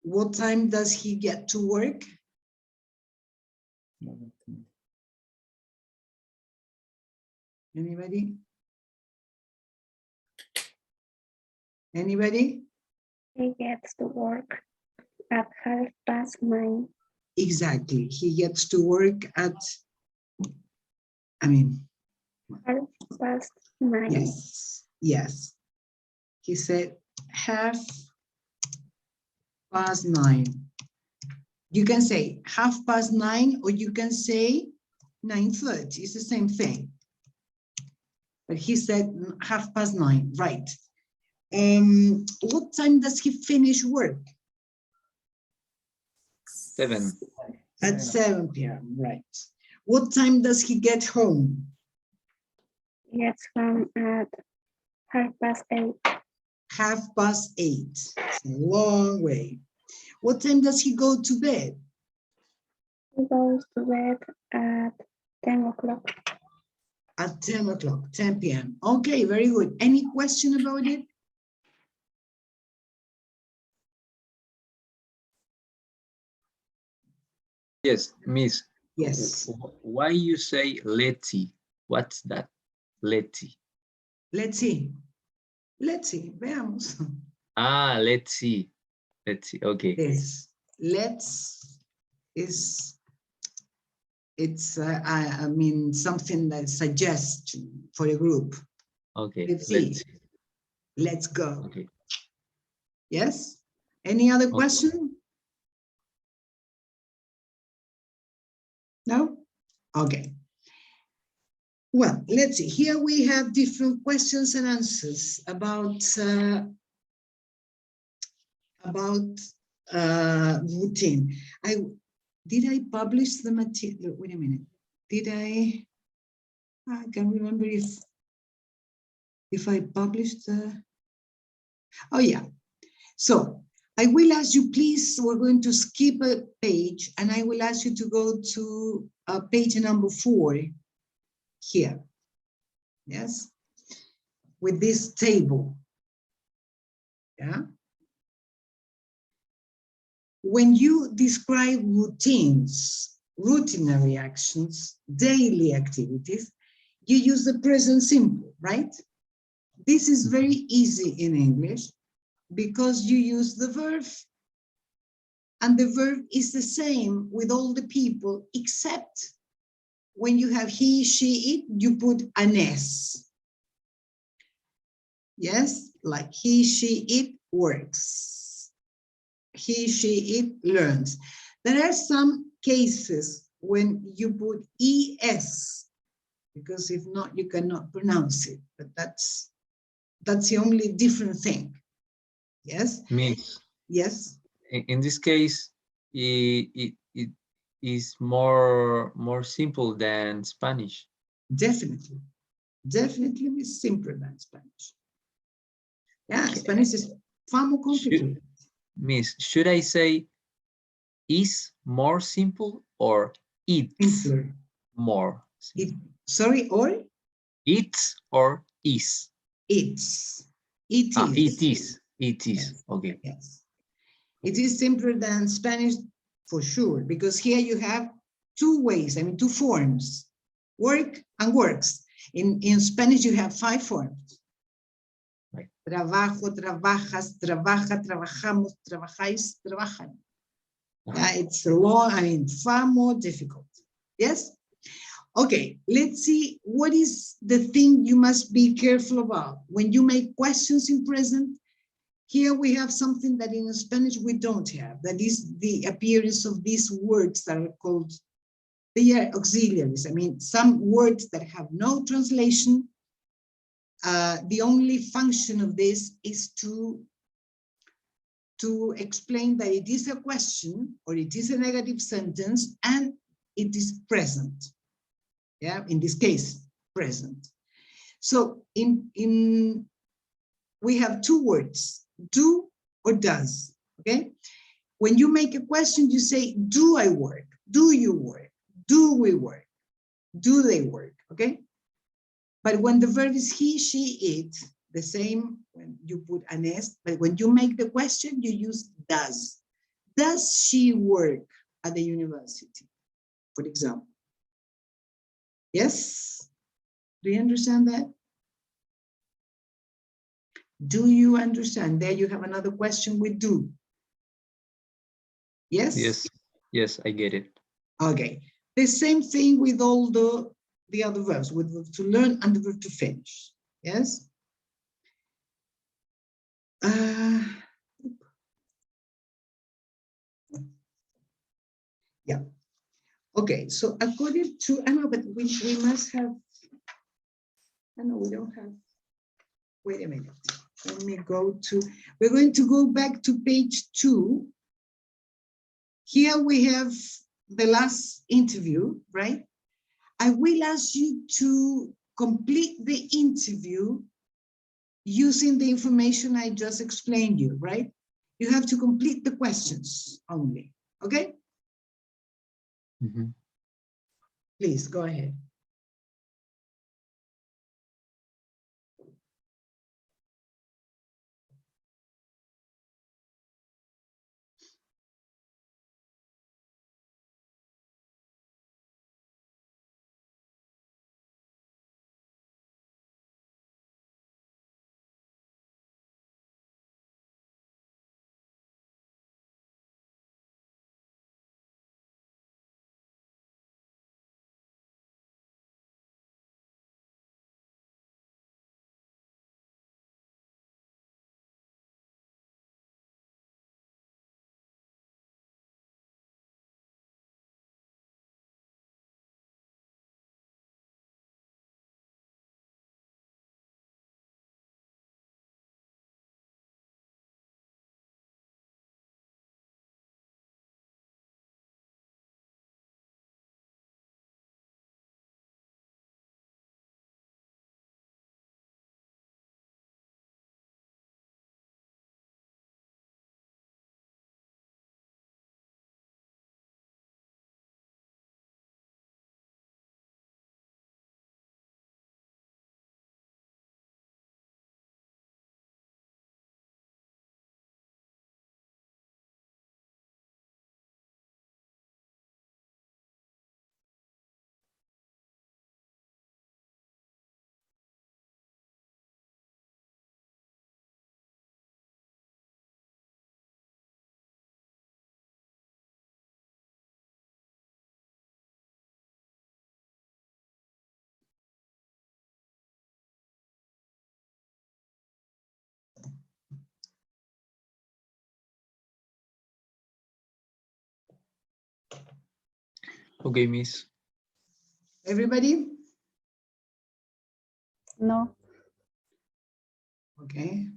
What time does he get to work? Anybody? Anybody? He gets to work at 9:30. Exactly. He gets to work at, I mean, 9:30. yes, yes. He said 9:30. You can say 9:30 or you can say 9:30. It's the same thing. But he said 9:30, right. What time does he finish work? 7. At 7 p.m., right. What time does he get home? He gets home at 8:30. 8:30. It's a long way. What time does he go to bed? He goes to bed at 10 o'clock. At 10 o'clock, 10 p.m. Okay, very good. Any question about it? Yes, Miss. Yes. Why you say let's see? What's that? Let's see. Let's see. Let's see. Veamos. Ah, let's see. Let's see. Okay. Yes. Let's is, it's, I mean, something that suggests for a group. Okay. Let's see. Let's see. Let's go. Okay. Yes. Any other question? No? Okay. Well, let's see. Here we have different questions and answers about routine. Did I publish the material? Wait a minute. Did I can't remember if I published the. Oh yeah. So I will ask you, please, we're going to skip a page and I will ask you to go to page number 4 here. Yes. With this table. Yeah. When you describe routines, routinary actions, daily activities, you use the present simple, right? This is very easy in English because you use the verb and the verb is the same with all the people except when you have he, she, it, you put an S. Yes, like he, she, it works. He, she, it learns. There are some cases when you put ES, because if not, you cannot pronounce it, but that's the only different thing. Yes? Miss. Yes? In this case, it is more simple than Spanish. Definitely. Definitely is simpler than Spanish. Yeah, Spanish is far more complicated. Miss, should I say is more simple or it's simpler? More simple? Sorry, or? It's or is? It's. It is. It is. It is. Yes. Okay. Yes. It is simpler than Spanish for sure, because here you have two ways, I mean, two forms, work and works. In Spanish, you have 5 forms. Right. Trabajo, trabajas, trabaja, trabajamos, trabajáis, trabajan. Yeah, it's long, I mean, far more difficult. Yes? Okay, let's see what is the thing you must be careful about. When you make questions in present, here we have something that in Spanish we don't have. That is the appearance of these words that are called, they are auxiliaries. I mean, some words that have no translation. The only function of this is to explain that it is a question or it is a negative sentence and it is present. Yeah, in this case, present. So we have 2 words, do or does, okay? When you make a question, you say, do I work? Do you work? Do we work? Do they work, okay? But when the verb is he, she, it, The same when you put an S, but when you make the question, you use does. Does she work at the university, for example? Yes? Do you understand that? Do you understand? There you have another question with do. Yes? Yes, I get it. Okay. The same thing with all the other verbs, with the verb to learn and the verb to finish. Yes? Yeah. Okay, so according to, I know, but we must have, I know we don't have, wait a minute. Let me go to, we're going to go back to page 2. Here we have the last interview, right? I will ask you to complete the interview using the information I just explained you, right? You have to complete the questions only, okay? Mhm. Please, go ahead. Okay, Miss. Everybody? No. Okay.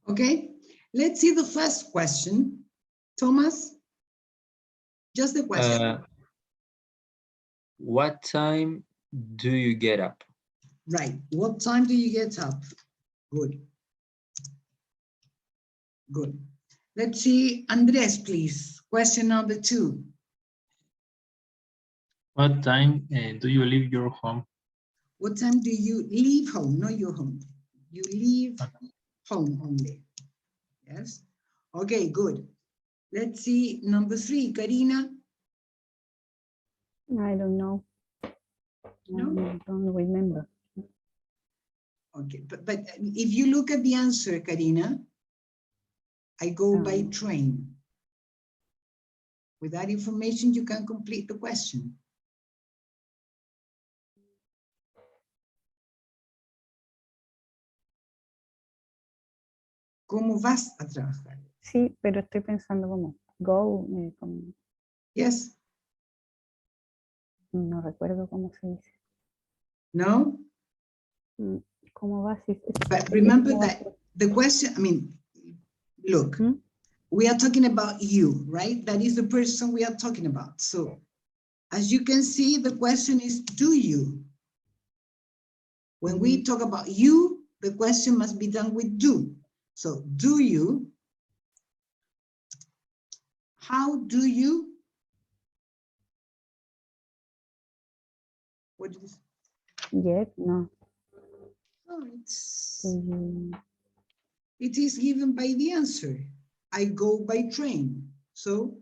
Okay, let's see the first question. Thomas, just the question. What time do you get up? Right, what time do you get up? Good. Good. Let's see, Andres, please. Question number 2. What time do you leave your home? What time do you leave home, not your home? You leave home only. Yes. Okay, good. Let's see, number 3, Karina. I don't know. No? I don't remember. Okay, but if you look at the answer, Karina, I go by train. With that information, you can complete the question. ¿Cómo vas a trabajar? Sí, pero estoy pensando como go, como, Yes, no recuerdo cómo se dice. no? ¿Cómo vas? But remember that the question, I mean, look, we are talking about you, right? That is the person we are talking about. So as you can see, the question is, do you? When we talk about you, the question must be done with do. So do you? How do you? What do you say? Yes, no. Oh, it is given by the answer. I go by train. So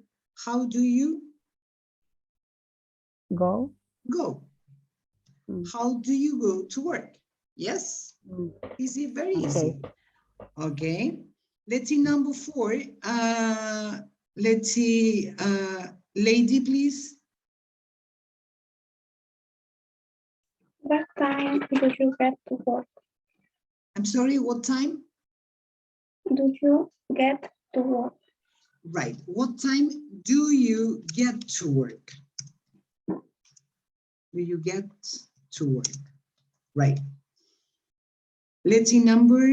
how do you go? Go. How do you go to work? Yes? Is it very easy? Okay. Let's see number 4. Let's see, lady, please. What time do you get to work? I'm sorry, what time? Do you get to work? Right. What time do you get to work? Do you get to work? Right. Let's see number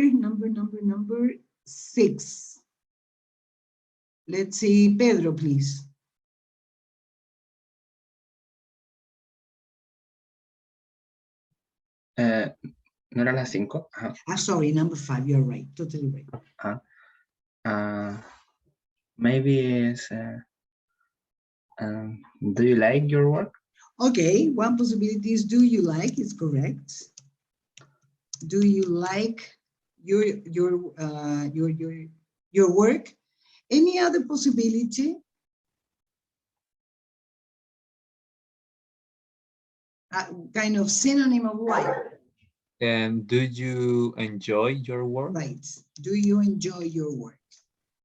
6. Let's see Pedro, please. ¿No era las 5? Sorry, number 5, you're right, totally right. Maybe it's, do you like your work? Okay, one possibility is do you like, is correct. Do you like your work? Any other possibility? Kind of synonym of like. And do you enjoy your work? Right. Do you enjoy your work?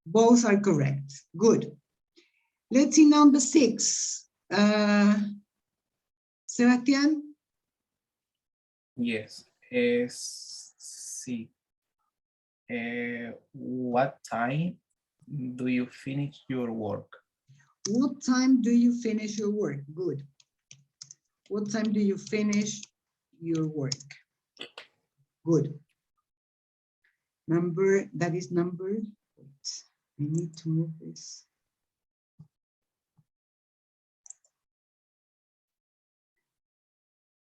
Both are correct. Good. Let's see number 6. Sebastian? Yes. Sí. What time do you finish your work? What time do you finish your work? Good. What time do you finish your work? Good. That is number, wait, I need to move this.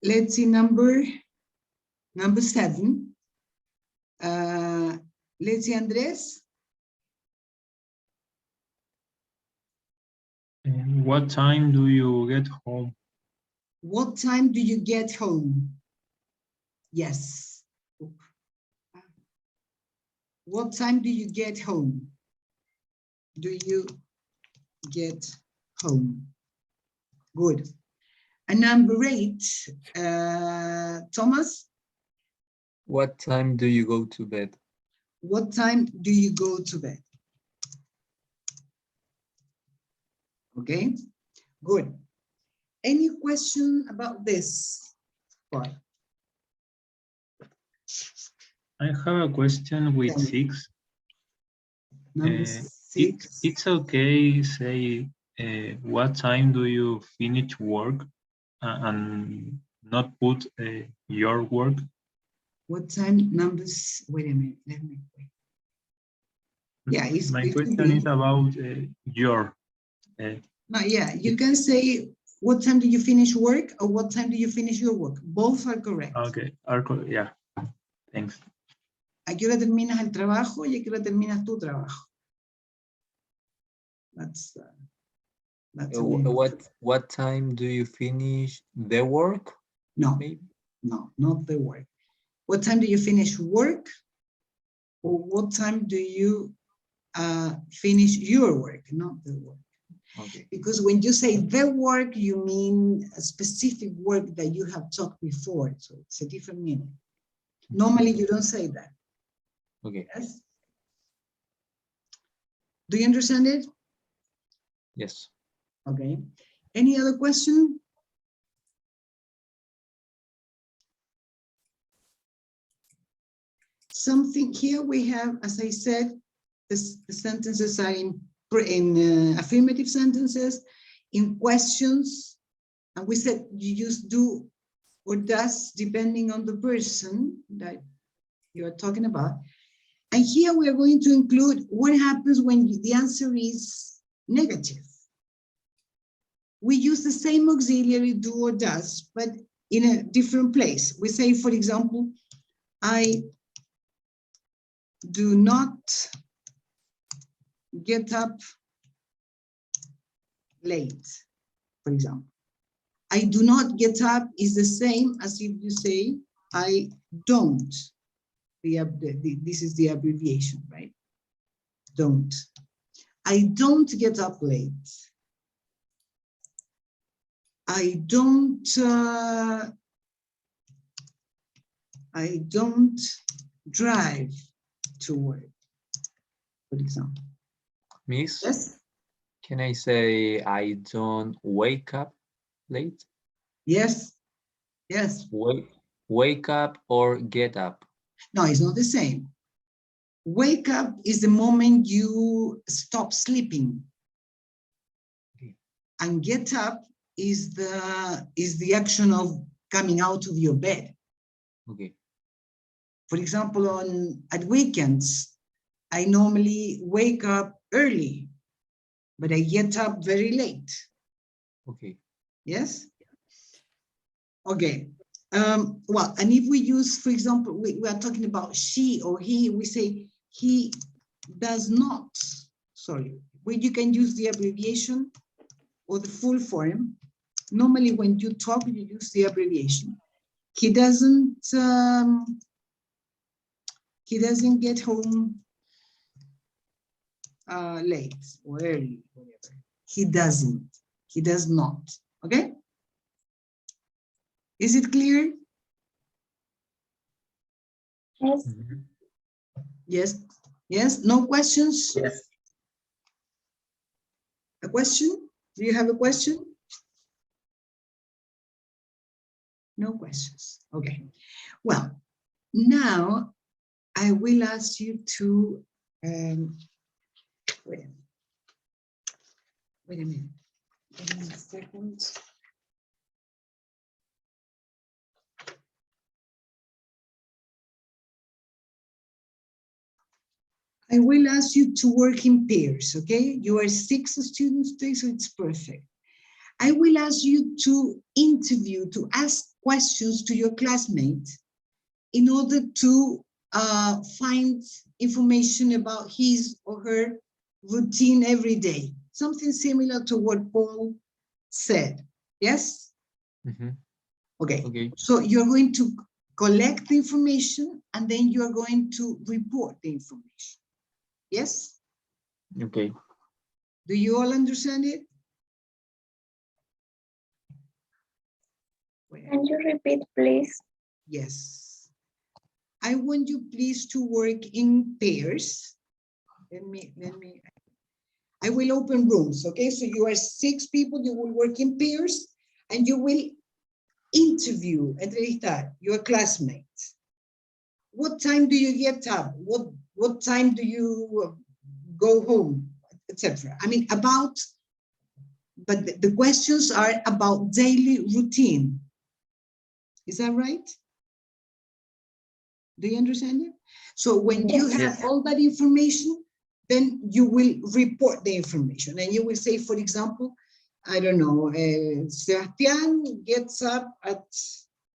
Let's see number 7. Let's see Andres. What time do you get home? What time do you get home? Yes. What time do you get home? Do you get home? Good. And number 8, Thomas. What time do you go to bed? What time do you go to bed? Okay, good. Any question about this part? I have a question with 6. Number 6. It's okay, say, what time do you finish work and not put your work? What time numbers? Wait a minute, let me wait. Yeah, my question is about your. Yeah, you can say what time do you finish work or what time do you finish your work? Both are correct. Okay, yeah, thanks. ¿A qué hora terminas el trabajo y a qué hora terminas tu trabajo? That's what time do you finish the work? No, maybe? No, not the work. What time do you finish work? Or what time do you finish your work, not the work. Okay. Because when you say the work, you mean a specific work that you have taught before. So it's a different meaning. Normally you don't say that. Okay. Yes? Do you understand it? Yes. Okay. Any other question? Something here we have, as I said, the sentences are in affirmative sentences, in questions, and we said you use do or does depending on the person that you are talking about. And here we are going to include what happens when the answer is negative. We use the same auxiliary do or does, but in a different place. We say, for example, I do not get up late, for example. I do not get up is the same as if you say, I don't. This is the abbreviation, right? Don't. I don't get up late. I don't drive to work, for example. Miss, Yes? can I say I don't wake up late? Yes. Yes. Wake up or get up? No, it's not the same. Wake up is the moment you stop sleeping. Okay. And get up is the action of coming out of your bed. Okay. For example, at weekends, I normally wake up early, but I get up very late. Okay. Yes? Okay. Well, and if we use, for example, we are talking about she or he, we say he does not, sorry, where you can use the abbreviation or the full form. Normally when you talk, you use the abbreviation. He doesn't get home late or early, whatever. He does not, okay? Is it clear? Yes. Mm-hmm. Yes, yes, no questions? Yes. A question? Do you have a question? No questions, okay. Well, now I will ask you to, wait a minute, give me a second. I will ask you to work in pairs, okay? You are 6 students today, so it's perfect. I will ask you to interview, to ask questions to your classmates in order to find information about his or her routine every day. Something similar to what Paul said, yes? Mm-hmm. Okay. Okay. So you're going to collect the information and then you're going to report the information. Yes? Okay. Do you all understand it? Can you repeat, please? Yes. I want you please to work in pairs. I will open rooms, okay? So you are 6 people, you will work in pairs and you will interview, entrevistar your classmates. What time do you get up? What time do you go home, etc.? I mean, but the questions are about daily routine. Is that right? Do you understand it? So when you have all that information, then you will report the information and you will say, for example, I don't know, Sebastian gets up at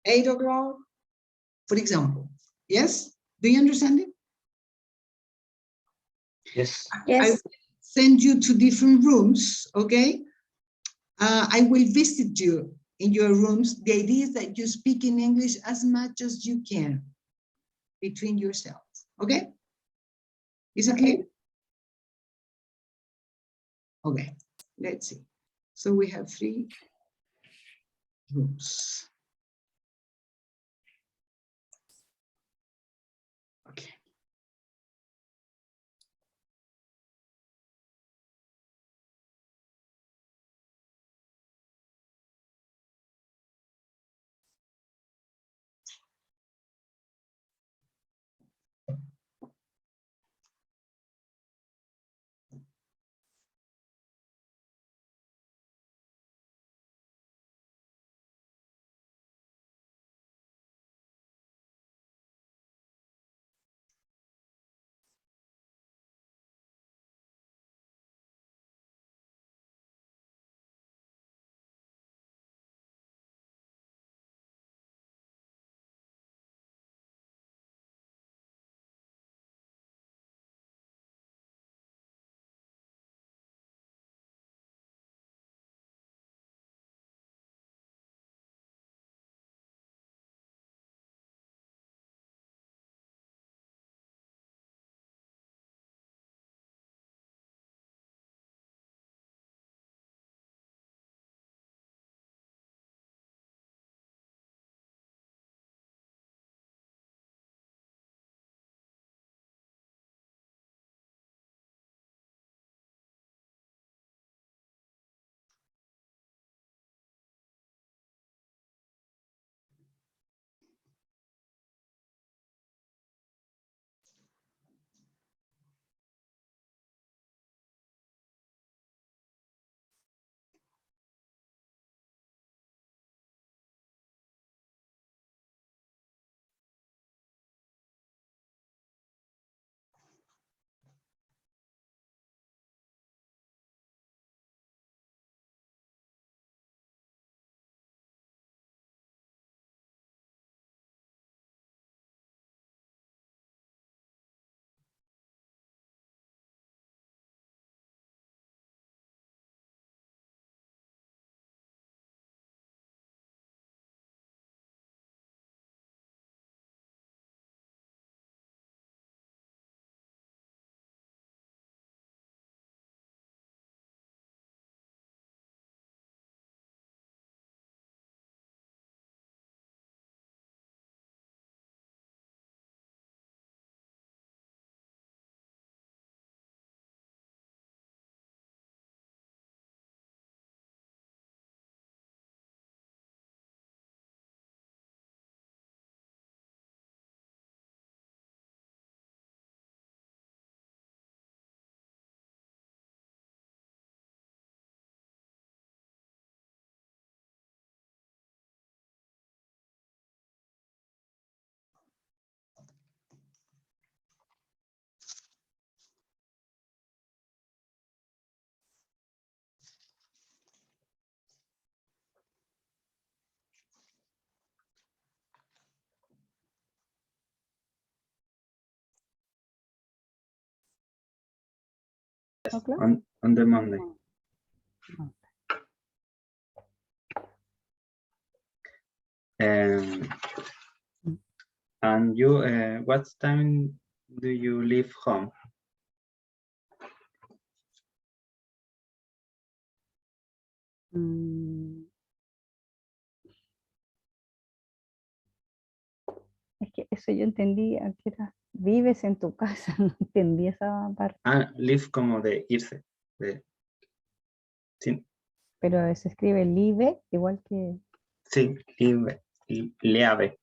8 o'clock, for example. Yes? Do you understand it? Yes. Yes. I will send you to different rooms, okay? I will visit you in your rooms. The idea is that you speak in English as much as you can between yourselves, okay? Is it clear? Okay, let's see. So we have 3 rooms. Okay. o'clock? On the Monday. Oh. And you, what time do you leave home? Es que eso yo entendí, a qué hora vives en tu casa, no entendí esa parte. Ah, leave como de irse. Sí, Pero se escribe live igual que... sí, leave, leave.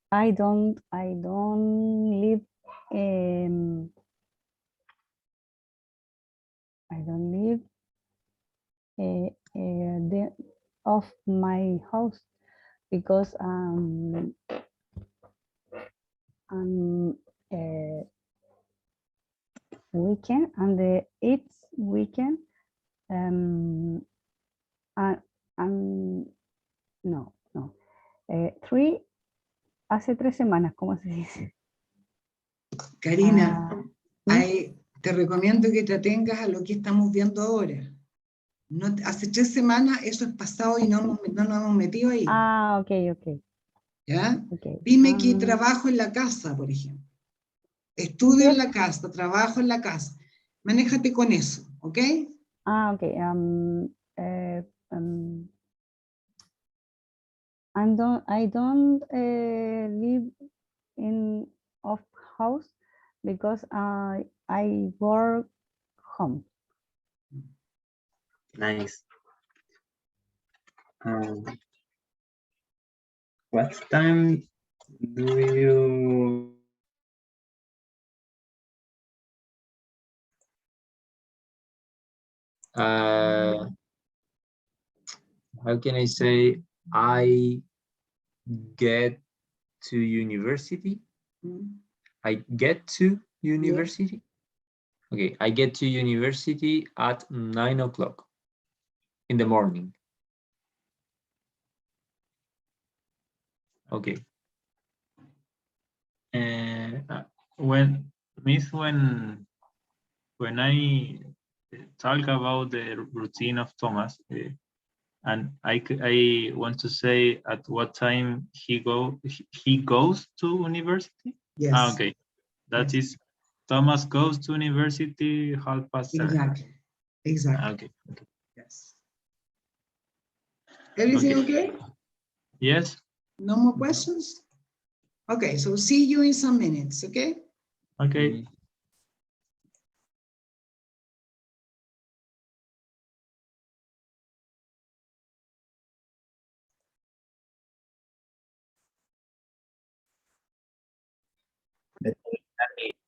I don't live of my house because weekend and it's weekend no hace 3 semanas, ¿cómo se dice? Karina, te recomiendo que te atengas a lo que estamos viendo ahora. No, hace 3 semanas eso es pasado y no nos hemos metido ahí. Ah, ok. ¿Ya? Okay. Dime que trabajo en la casa, por ejemplo. Estudio en la casa, trabajo en la casa. Manéjate con eso, ¿ok? Okay. I don't live in of house because I work home. Nice. What time do you how can I say I get to university? I get to university? Okay, I get to university at 9 o'clock in the morning. Okay. When I talk about the routine of Thomas, and I want to say at what time he goes to university. Yes. Okay, that is Thomas goes to university 7:30. Exactly. Exactly. Okay. Yes. Everything okay? Yes. No more questions? Okay, so see you in some minutes, okay? Okay.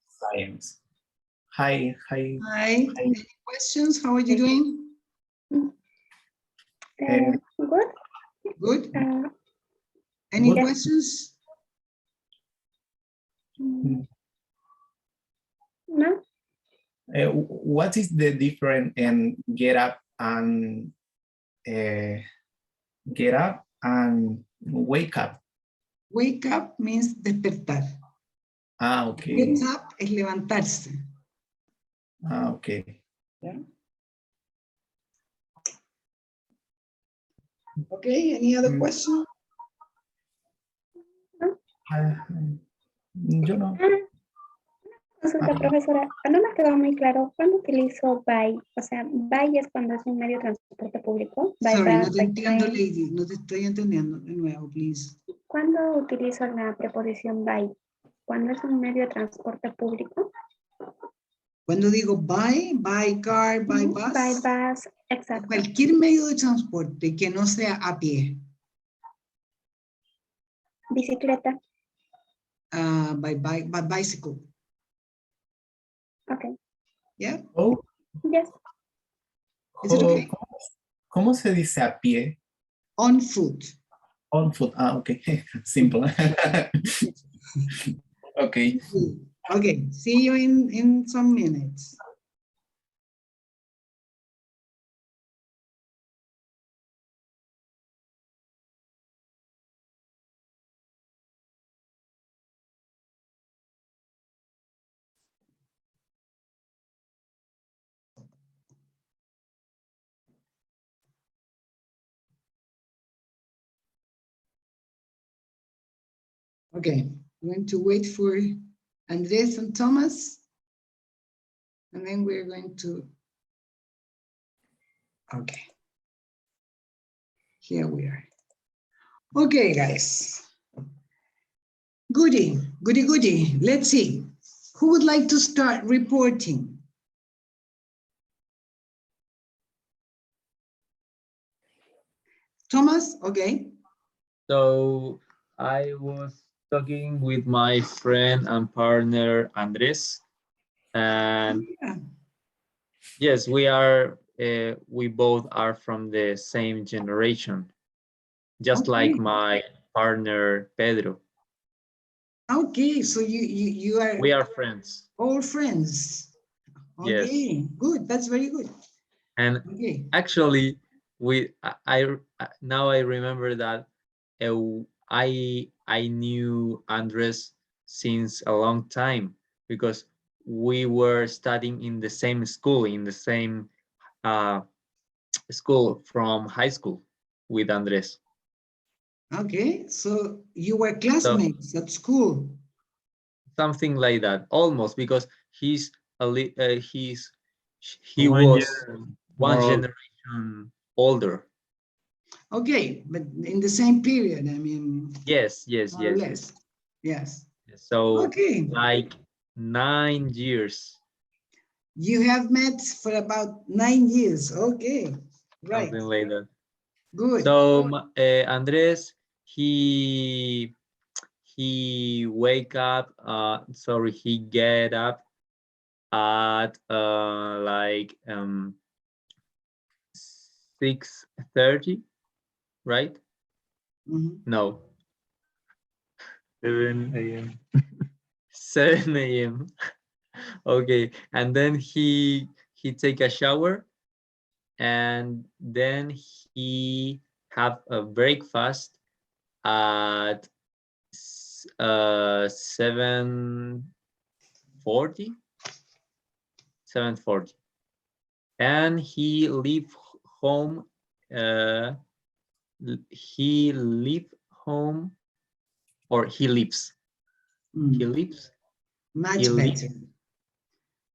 Science. Hi. Hi. Any questions? How are you doing? Good. Good. Any Good. questions? No. What is the difference in get up and wake up? Wake up means despertar. Okay. Get up es levantarse. Okay. Yeah. Okay, any other question? Yo no. Consulta, profesora, no me quedó muy claro. ¿Cuándo utilizo by? O sea, by es cuando es un medio de transporte público. By Sorry, bus, no te by entiendo, train. lady. No te estoy entendiendo. De nuevo, please. ¿Cuándo utilizo la preposición by? ¿Cuándo es un medio de transporte público? Cuando digo by car, by bus. By bus, exacto. Cualquier medio de transporte que no sea a pie. Bicicleta. By bicycle. Okay. Yeah? Oh. Yes. Is it okay? ¿Cómo se dice a pie? On foot. On foot. Okay. Simple. Okay. Okay. See you in some minutes. Okay, we're going to wait for Andres and Thomas. And then we're going to, okay. Here we are. Okay, guys. Goody. Let's see. Who would like to start reporting? Thomas, okay. So I was talking with my friend and partner Andres, and yes, we both are from the same generation, just like my partner Pedro. Okay, so you are. We are friends. All friends. Okay, yes. Good. That's very good. And actually, now I remember that I knew Andres since a long time because we were studying in the same school, in the same school from high school with Andres. Okay, so you were classmates at school. Something like that, almost, because he's he One was year one more old. generation older. Okay, but in the same period, I mean, Yes, more or less. Yes. So Okay. like 9 years, You have met for about 9 years. Okay, right. something like that. Good. So Andres, he wake up. Sorry, he get up at like 6:30, right? Mhm. No, 7 a.m. 7 a.m. Okay, and then he take a shower, and then he have a breakfast at 7:40, and he leave home. He leave home, or he leaves. He leaves. Much He leaves. better.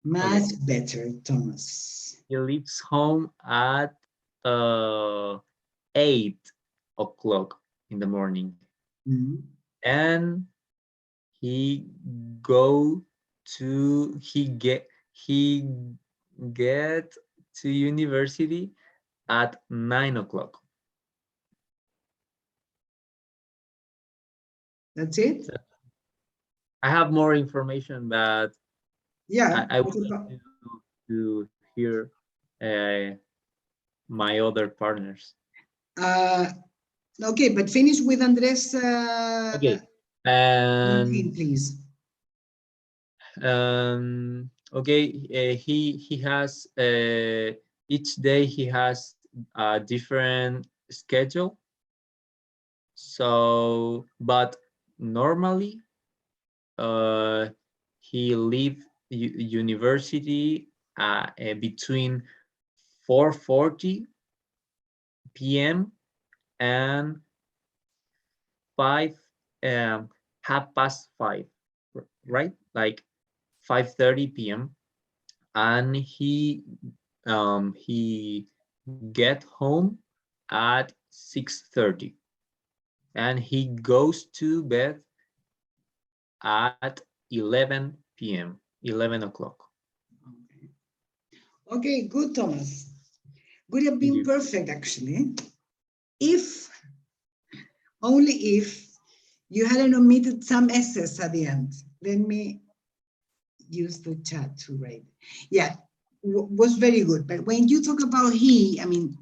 Much better, Thomas. He leaves home at 8 o'clock in the morning, and he go to he get to university at 9 o'clock. That's it? I have more information, but Yeah. I would like to hear my other partners. Okay, but finish with Andres. Okay, and please. Okay, he has each day he has a different schedule. So, but normally, he leave university between 4:40 p.m. and 5 5:30, right? Like 5:30 p.m. and he get home at 6:30, and he goes to bed at 11 p.m. 11 o'clock. Okay, good, Thomas. Would have been perfect, actually, if, only if, you hadn't omitted some S's at the end. Let me use the chat to write. Yeah, was very good. But when you talk about he, I mean,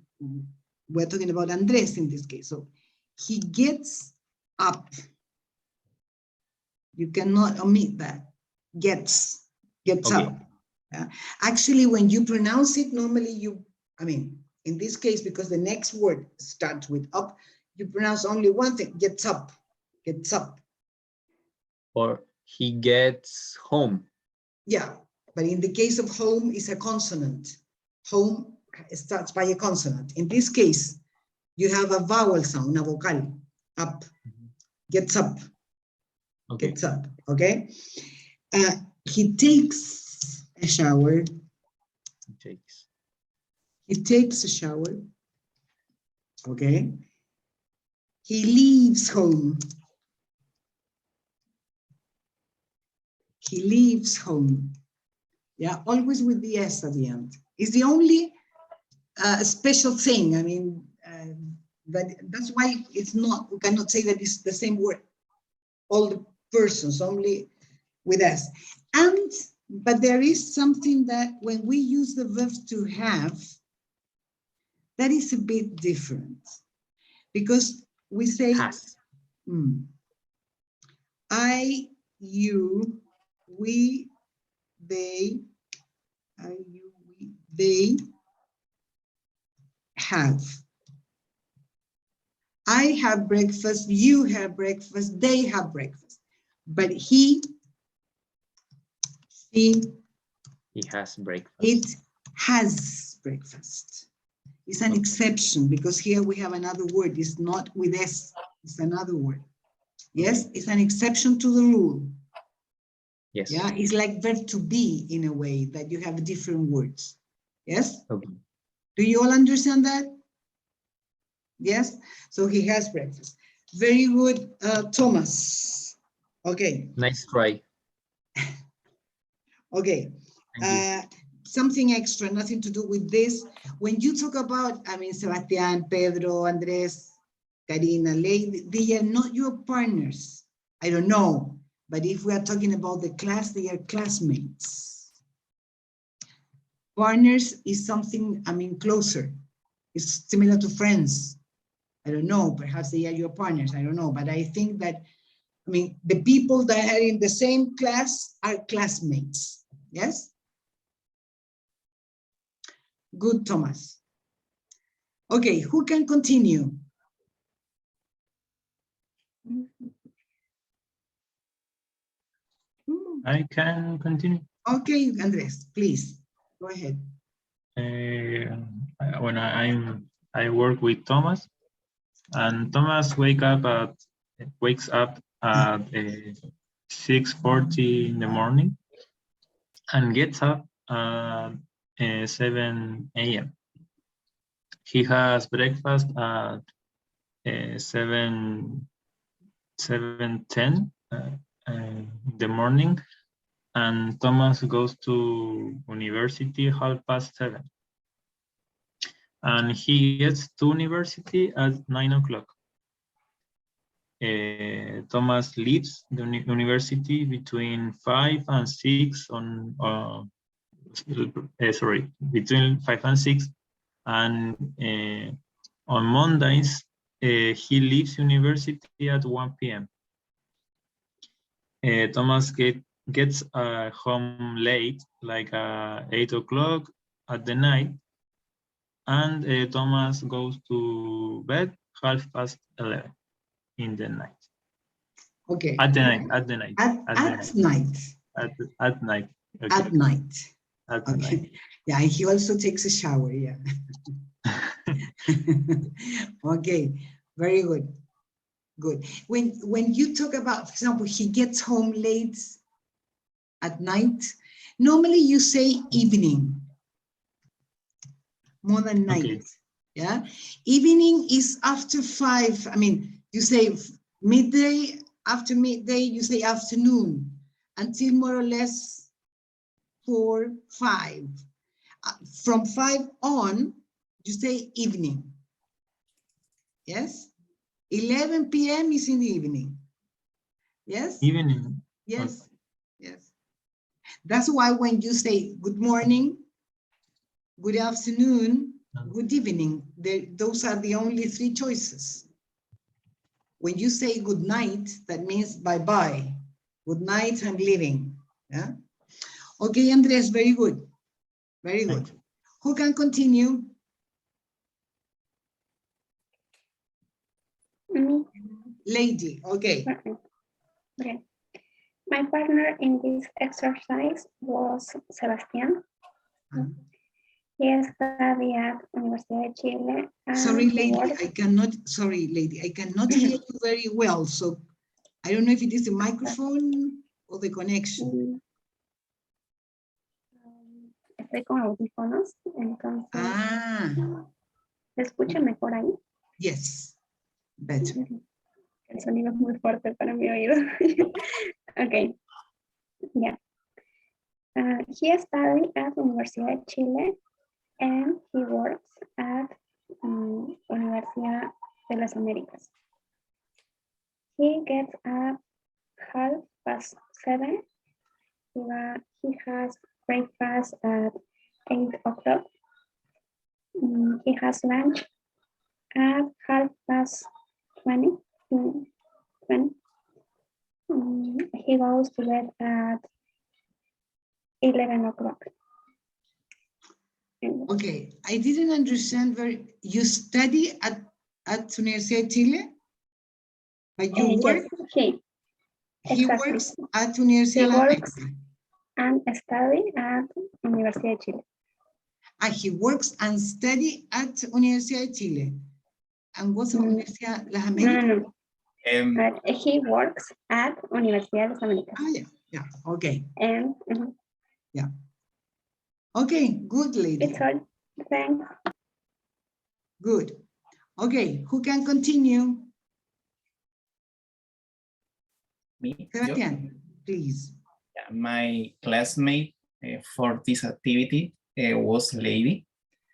we're talking about Andres in this case. So he gets up. You cannot omit that. Gets up. Actually, when you pronounce it, normally I mean, in this case, because the next word starts with up, you pronounce only one thing, gets up. Or he gets home. Yeah, but in the case of home, it's a consonant. Home starts by a consonant. In this case, you have a vowel sound, a vocal, up, gets up, gets up, okay? He takes a shower. He takes a shower, okay? He leaves home. He leaves home. Yeah, always with the S at the end. It's the only special thing. I mean, that's why it's not, we cannot say that it's the same word. All the persons, only with S. But there is something that when we use the verb to have, that is a bit different. Because we say, I, you, we, they, they have. I have breakfast, you have breakfast, they have breakfast. But he has breakfast. It has breakfast. It's an exception because here we have another word. It's not with S. It's another word. Yes, it's an exception to the rule. Yes. Yeah, it's like verb to be in a way that you have different words. Yes? Okay. Do you all understand that? Yes? So he has breakfast. Very good, Thomas. Okay. Nice try. Okay. Something extra, nothing to do with this. When you talk about, I mean, Sebastián, Pedro, Andrés, Karina, Lady, they are not your partners. I don't know. But if we are talking about the class, they are classmates. Partners is something, I mean, closer. It's similar to friends. I don't know, perhaps they are your partners, I don't know. But I think that, I mean, the people that are in the same class are classmates, yes? Good, Thomas. Okay, who can continue? I can continue. Okay, Andres, please, go ahead. When I work with Thomas, and Thomas wakes up at 6:40 in the morning and gets up at 7 a.m. He has breakfast at 7:10 in the morning, and Thomas goes to university 7:30. And he gets to university at 9 o'clock. Thomas leaves the university between 5 and 6 on, between 5 and 6. And on Mondays, he leaves university at 1 p.m. Thomas gets home late, like 8 o'clock at the night. And Thomas goes to bed 11:30 in the night. Okay. At the night. At night. At night. Okay. At night. At okay. night. Yeah, and he also takes a shower. Yeah. Okay. Very good. Good. When you talk about, for example, he gets home late at night, normally you say evening. More than night. Okay. Yeah. Evening is after 5. I mean, you say midday, after midday, you say afternoon, until more or less 4, 5. From 5 on, you say evening. Yes. 11 p.m. is in the evening. Yes. Evening. Yes. Okay. Yes. That's why when you say good morning, good afternoon, good evening, those are the only 3 choices. When you say good night, that means bye-bye. Good night, I'm leaving. Yeah. Okay, Andres, very good. Very good. Who can continue? Me. Lady, okay. Okay. My partner in this exercise was Sebastián. He studied at Universidad de Chile. Sorry, lady, I cannot hear you very well. So I don't know if it is the microphone or the connection. Estoy con audífonos, entonces. ¿Se escucha mejor ahí? Yes, better. El sonido es muy fuerte para mi oído. Okay, yeah. He studied at Universidad de Chile and he works at Universidad de las Américas. He gets up 7:30. He has breakfast at 8 o'clock. He has lunch at 20:30. He goes to bed at 11 o'clock. Okay, I didn't understand you study at Universidad de Chile? But you work? Yes, he works at Universidad de América. And study at Universidad de Chile. He works and study at Universidad de Chile. And what's Universidad Las Américas? No. But he works at Universidad de Américas. Ah, yeah, yeah, okay. And Okay, good lady. it's all. Thanks. Good. Okay, who can continue? Me, Sebastián, please. my classmate for this activity was lady.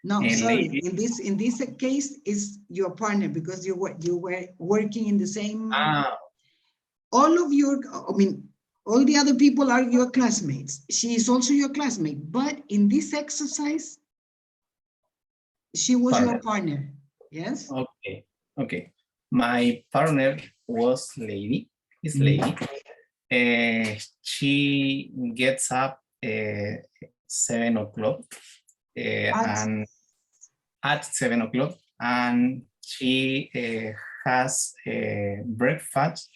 No, And sorry. lady. In this case, is your partner because you were working in the same. All of your, I mean, all the other people are your classmates. She is also your classmate, but in this exercise, she was your partner. Yes. Okay. Okay. My partner was lady. Is lady. She gets up 7 o'clock and at 7 o'clock, and she has breakfast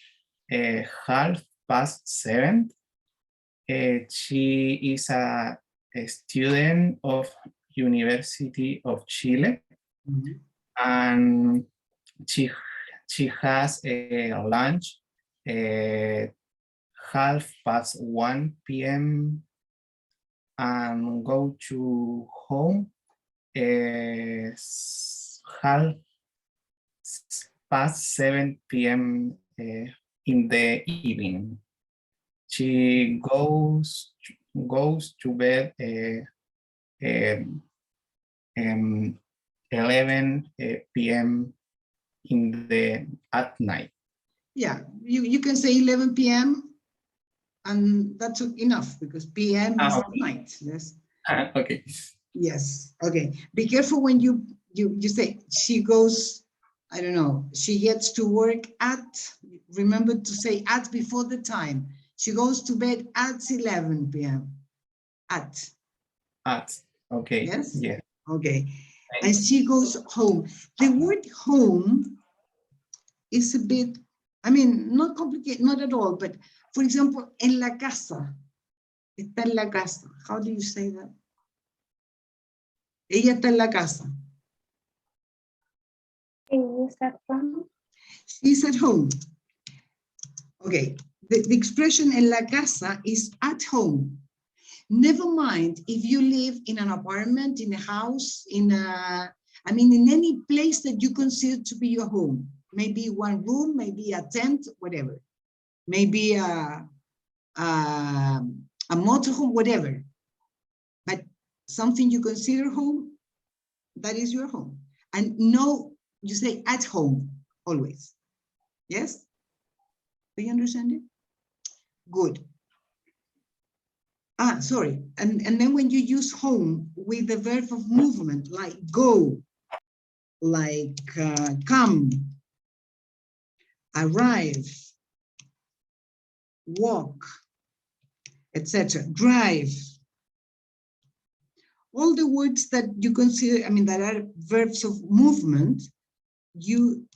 7:30. She is a student of University of Chile, and she has a lunch 1:30 p.m. and go to home 7:30 p.m. In the evening. She goes to bed 11 p.m. at night. Yeah, you can say 11 p.m. and that's enough because p.m. is Okay. night. Yes. Okay. Yes. Okay. Be careful when you say she goes. I don't know. She gets to work at. Remember to say at before the time. She goes to bed at 11 p.m. At. Okay. Yes. Yeah. Okay. And she goes home. The word home is a bit, I mean, not complicated, not at all, but for example, en la casa. Está en la casa. How do you say that? Ella está en la casa. Is at home? She's at home. Okay. The expression en la casa is at home. Never mind if you live in an apartment, in a house, in any place that you consider to be your home. Maybe one room, maybe a tent, whatever. Maybe a motorhome, whatever. But something you consider home, that is your home. And no, you say at home, always. Yes? Do you understand it? Good. Sorry. And then when you use home with the verb of movement, like go, like come, arrive, walk, etc., drive. All the words that you consider, that are verbs of movement, you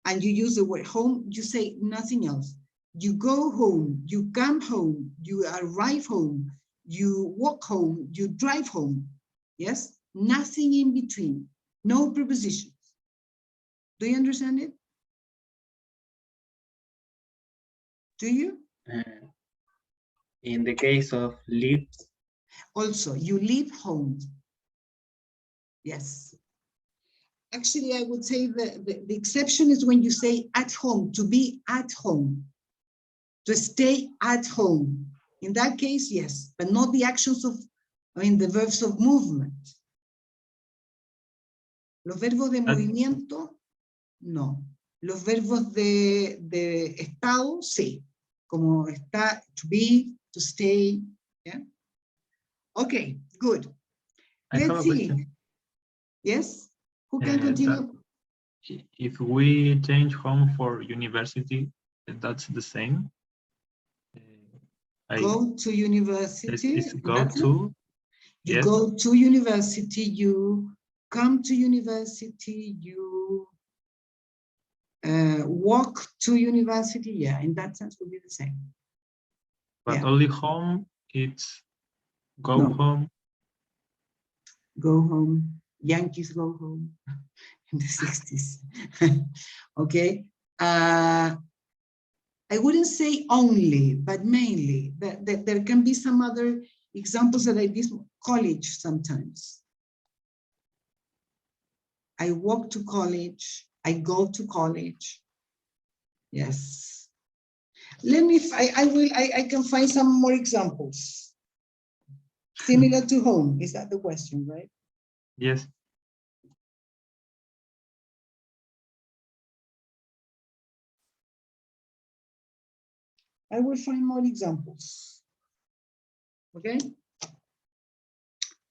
use the word home, you say nothing else. You go home, you come home, you arrive home, you walk home, you drive home. Yes? Nothing in between. No prepositions. Do you understand it? Do you? In the case of live. Also, you leave home. Yes. Actually, I would say the exception is when you say at home, to be at home, to stay at home. In that case, yes, but not the actions of, the verbs of movement. Los verbos de movimiento, no. Los verbos de estado, sí. Como está, to be, to stay, yeah. Okay, good. Let's see. Yes, who can continue? If we change home for university, that's the same. Go to university. It's go to. You go to university, you come to university, you walk to university. Yeah, in that sense would be the same. But only home, it's go home. Go home. Yankees go home in the 60s. Okay. I wouldn't say only, but mainly. There can be some other examples that I did college sometimes. I walk to college. I go to college. Yes. Let me, I can find some more examples. Similar to home, is that the question, right? Yes. I will find more examples. Okay?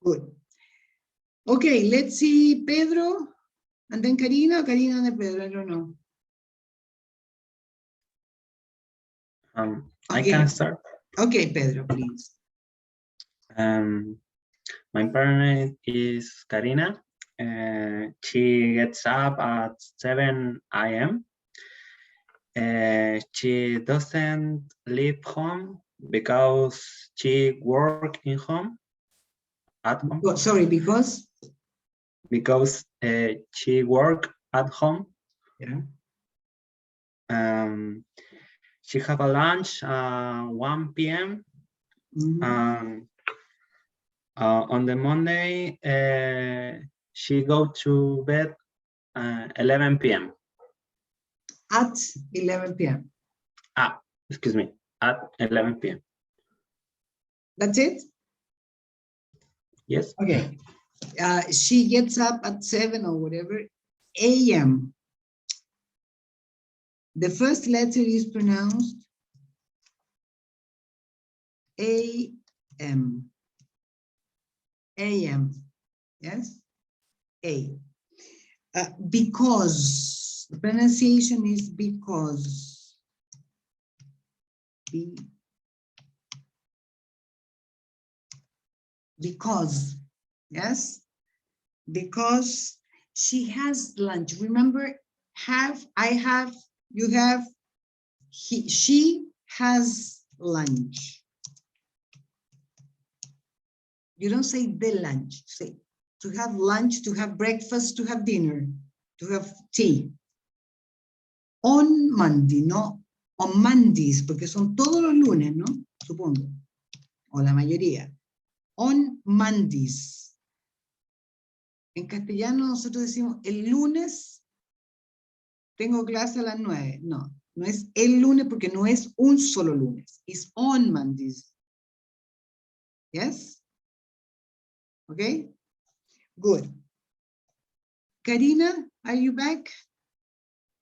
Good. Okay, let's see Pedro, and then Karina, Karina and Pedro, I don't know. I Okay. can start. Okay, Pedro, please. My parent is Karina. She gets up at 7 a.m. She doesn't leave home because she works in home, at home. Oh, sorry, because? Because she works at home. Yeah. She have a lunch 1 p.m. On the Monday, she go to bed 11 p.m. At 11 p.m. Excuse me, at 11 p.m. That's it? Yes. Okay. She gets up at 7 or whatever a.m. The first letter is pronounced a.m. a.m. Yes? A. Because. The pronunciation is because. Because. Yes? Because she has lunch. Remember, have, I have, you have, she has lunch. You don't say the lunch, say to have lunch, to have breakfast, to have dinner, to have tea. On Monday, no on Mondays, porque son todos los lunes, ¿no? Supongo, o la mayoría. On Mondays. En castellano nosotros decimos el lunes tengo clase a las 9. No, no es el lunes porque no es un solo lunes. It's on Mondays. Yes? Okay? Good. Karina, are you back?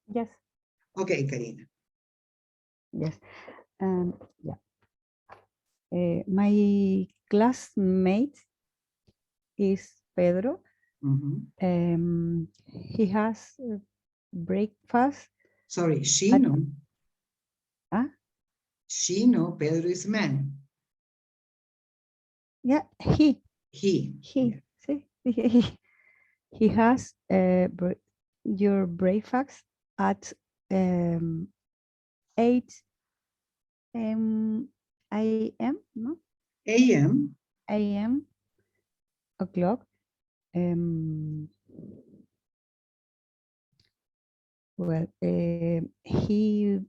Yes. Okay, Karina. Yes. Yeah. My classmate is Pedro. He has breakfast. Sorry, she no. Huh? She no, Pedro is man. Yeah, he. He. See, he has your breakfast at 8 a.m. No? A.M. A.m. o'clock. Well, he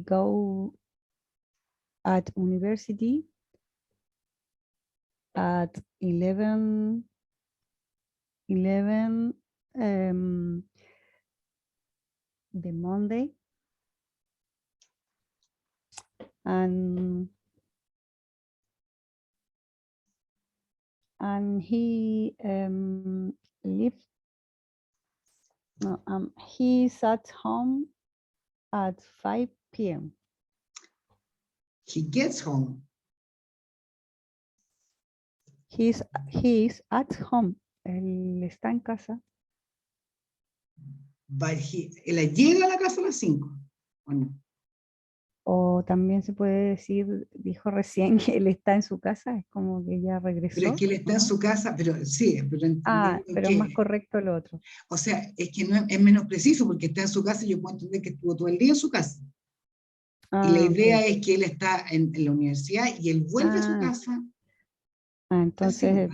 go at university at 11 the Monday, and he lives. No, he's at home at 5 p.m. He gets home. He's at home. Él está en casa. But él llega a la casa a las 5, ¿o no? O también se puede decir, dijo recién que él está en su casa, es como que ya regresó. Pero es que él está en su casa, pero sí, pero pero es más correcto lo otro. O sea, es que no es menos preciso, porque está en su casa, yo puedo entender que estuvo todo el día en su casa. Y la idea es que él está en la universidad y él vuelve a su casa. Entonces,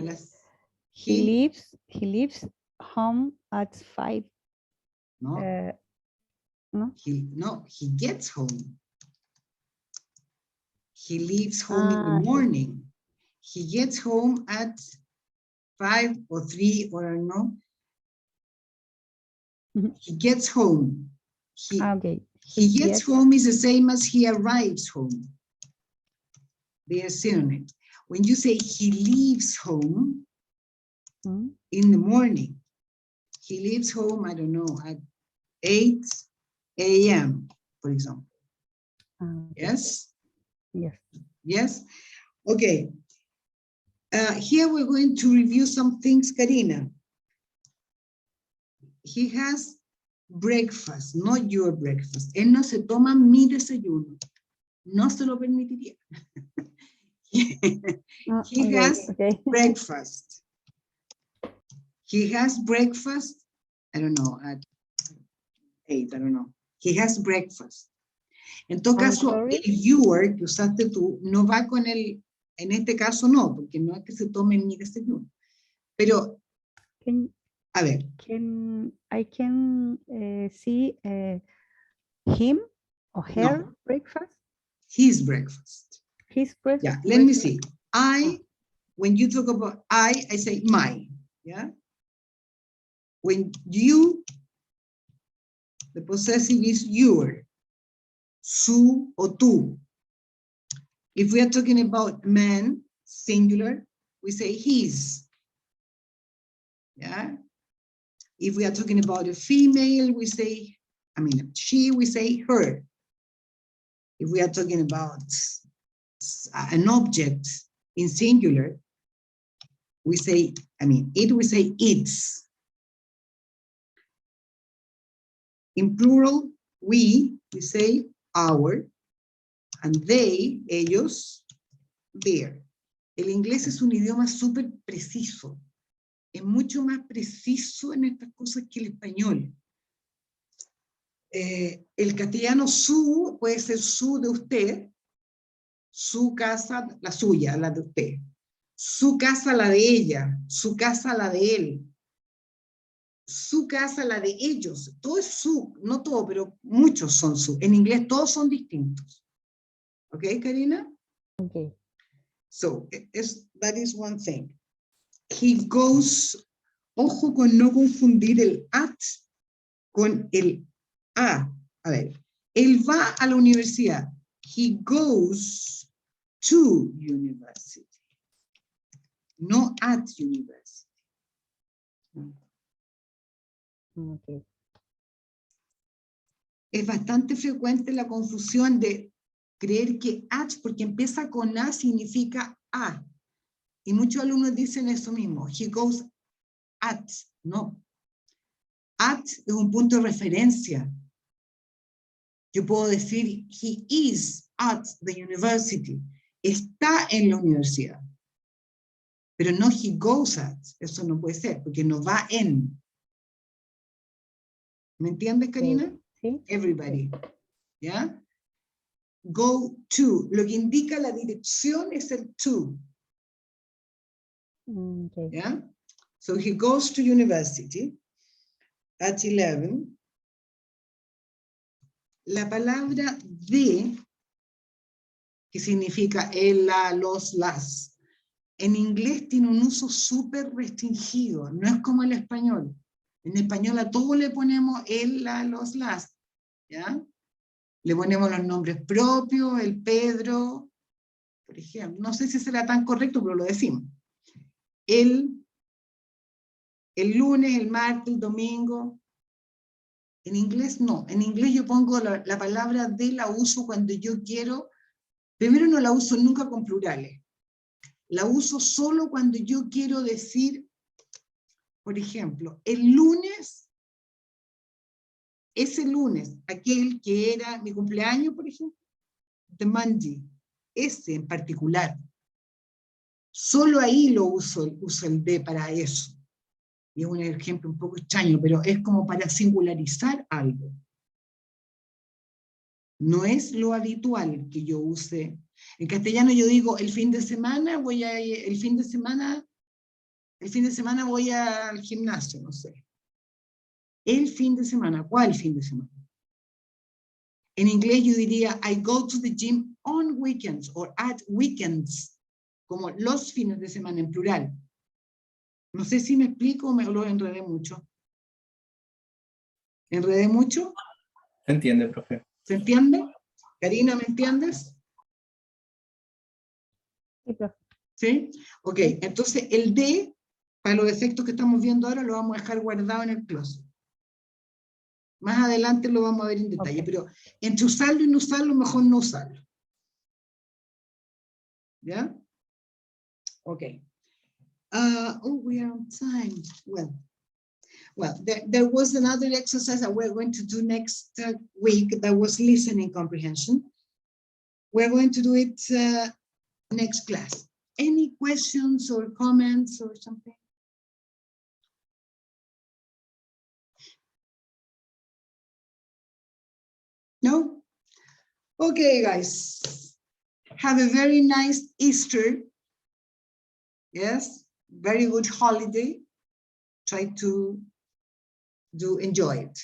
he lives home at 5. No. ¿no? He gets home. He leaves home in the Ah, sí. morning. He gets home at 5 or 3 or I don't know. Ujú. He gets home. Okay. He gets home is the same as he arrives home. They are synonym. When you say he leaves home in the morning, he leaves home, I don't know, at 8 a.m., for example. Okay. Yes? Yes. Yes? Okay. Here we're going to review some things, Karina. He has breakfast, not your breakfast. Él no se toma mi desayuno. No se lo permitiría. He has breakfast. He has breakfast, I don't know, at 8, I don't know. He has breakfast. En todo caso, el your que usaste tú no va con el, en este caso no, porque no es que se tome mi desayuno. Pero, a ver. I can see him or her No. breakfast? His breakfast. His breakfast. Yeah, let me see. When you talk about I say my, yeah? When you, the possessive is your, su or tú. If we are talking about man, singular, we say his, yeah? If we are talking about a female, we say, she, we say her. If we are talking about an object in singular, we say, we say its. In plural, we say our, and they, ellos, their. El inglés es un idioma súper preciso. Es mucho más preciso en estas cosas que el español. El castellano su puede ser su de usted, su casa, la suya, la de usted. Su casa, la de ella, su casa, la de él. Su casa, la de ellos. Todo es su, no todo, pero muchos son su. En inglés todos son distintos. ¿Ok, Karina? Ok. So, that is one thing. He goes, ojo con no confundir el at con el a. A ver, él va a la universidad. He goes to university. No at university. Okay. Es bastante frecuente la confusión de creer que at, porque empieza con a, significa a. Y muchos alumnos dicen eso mismo. He goes at. No. At es un punto de referencia. Yo puedo decir, he is at the university. Está en la universidad. Pero no he goes at. Eso no puede ser, porque no va en. ¿Me entiendes, Karina? Sí. Everybody. ¿Ya? Go to. Lo que indica la dirección es el to. Okay. ¿Ya? So he goes to university at 11. La palabra de, que significa el, la, los, las, en inglés tiene un uso súper restringido, no es como el español. En español a todo le ponemos el, la, los, las, ¿ya? Le ponemos los nombres propios, el Pedro, por ejemplo. No sé si será tan correcto, pero lo decimos. El lunes, el martes, el domingo. En inglés no. En inglés yo pongo la palabra de, la uso cuando yo quiero. Primero no la uso nunca con plurales. La uso solo cuando yo quiero decir, por ejemplo, el lunes, ese lunes, aquel que era mi cumpleaños, por ejemplo, the Monday, ese en particular. Solo ahí lo uso el de para eso. Y es un ejemplo un poco extraño, pero es como para singularizar algo. No es lo habitual que yo use. En castellano yo digo, el fin de semana voy al gimnasio, no sé. El fin de semana, ¿cuál fin de semana? En inglés yo diría, I go to the gym on weekends or at weekends, como los fines de semana en plural. No sé si me explico o me lo enredé mucho. ¿Enredé mucho? ¿Se entiende, profe? ¿Se entiende? Karina, ¿me entiendes? Sí, profe. ¿Sí? Ok, entonces el D, para los efectos que estamos viendo ahora, lo vamos a dejar guardado en el closet. Más adelante lo vamos a ver en detalle, Ok. pero entre usarlo y no usarlo, mejor no usarlo. ¿Ya? Ok. Oh, we are on time. Well, there was another exercise that we're going to do next week that was listening comprehension. We're going to do it next class. Any questions or comments or something? No? Okay, guys. Have a very nice Easter. Yes, very good holiday. Try to enjoy it.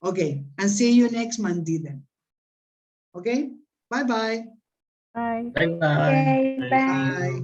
Okay, and see you next Monday then. Okay, bye-bye. Bye. Bye bye. Okay, bye. Bye.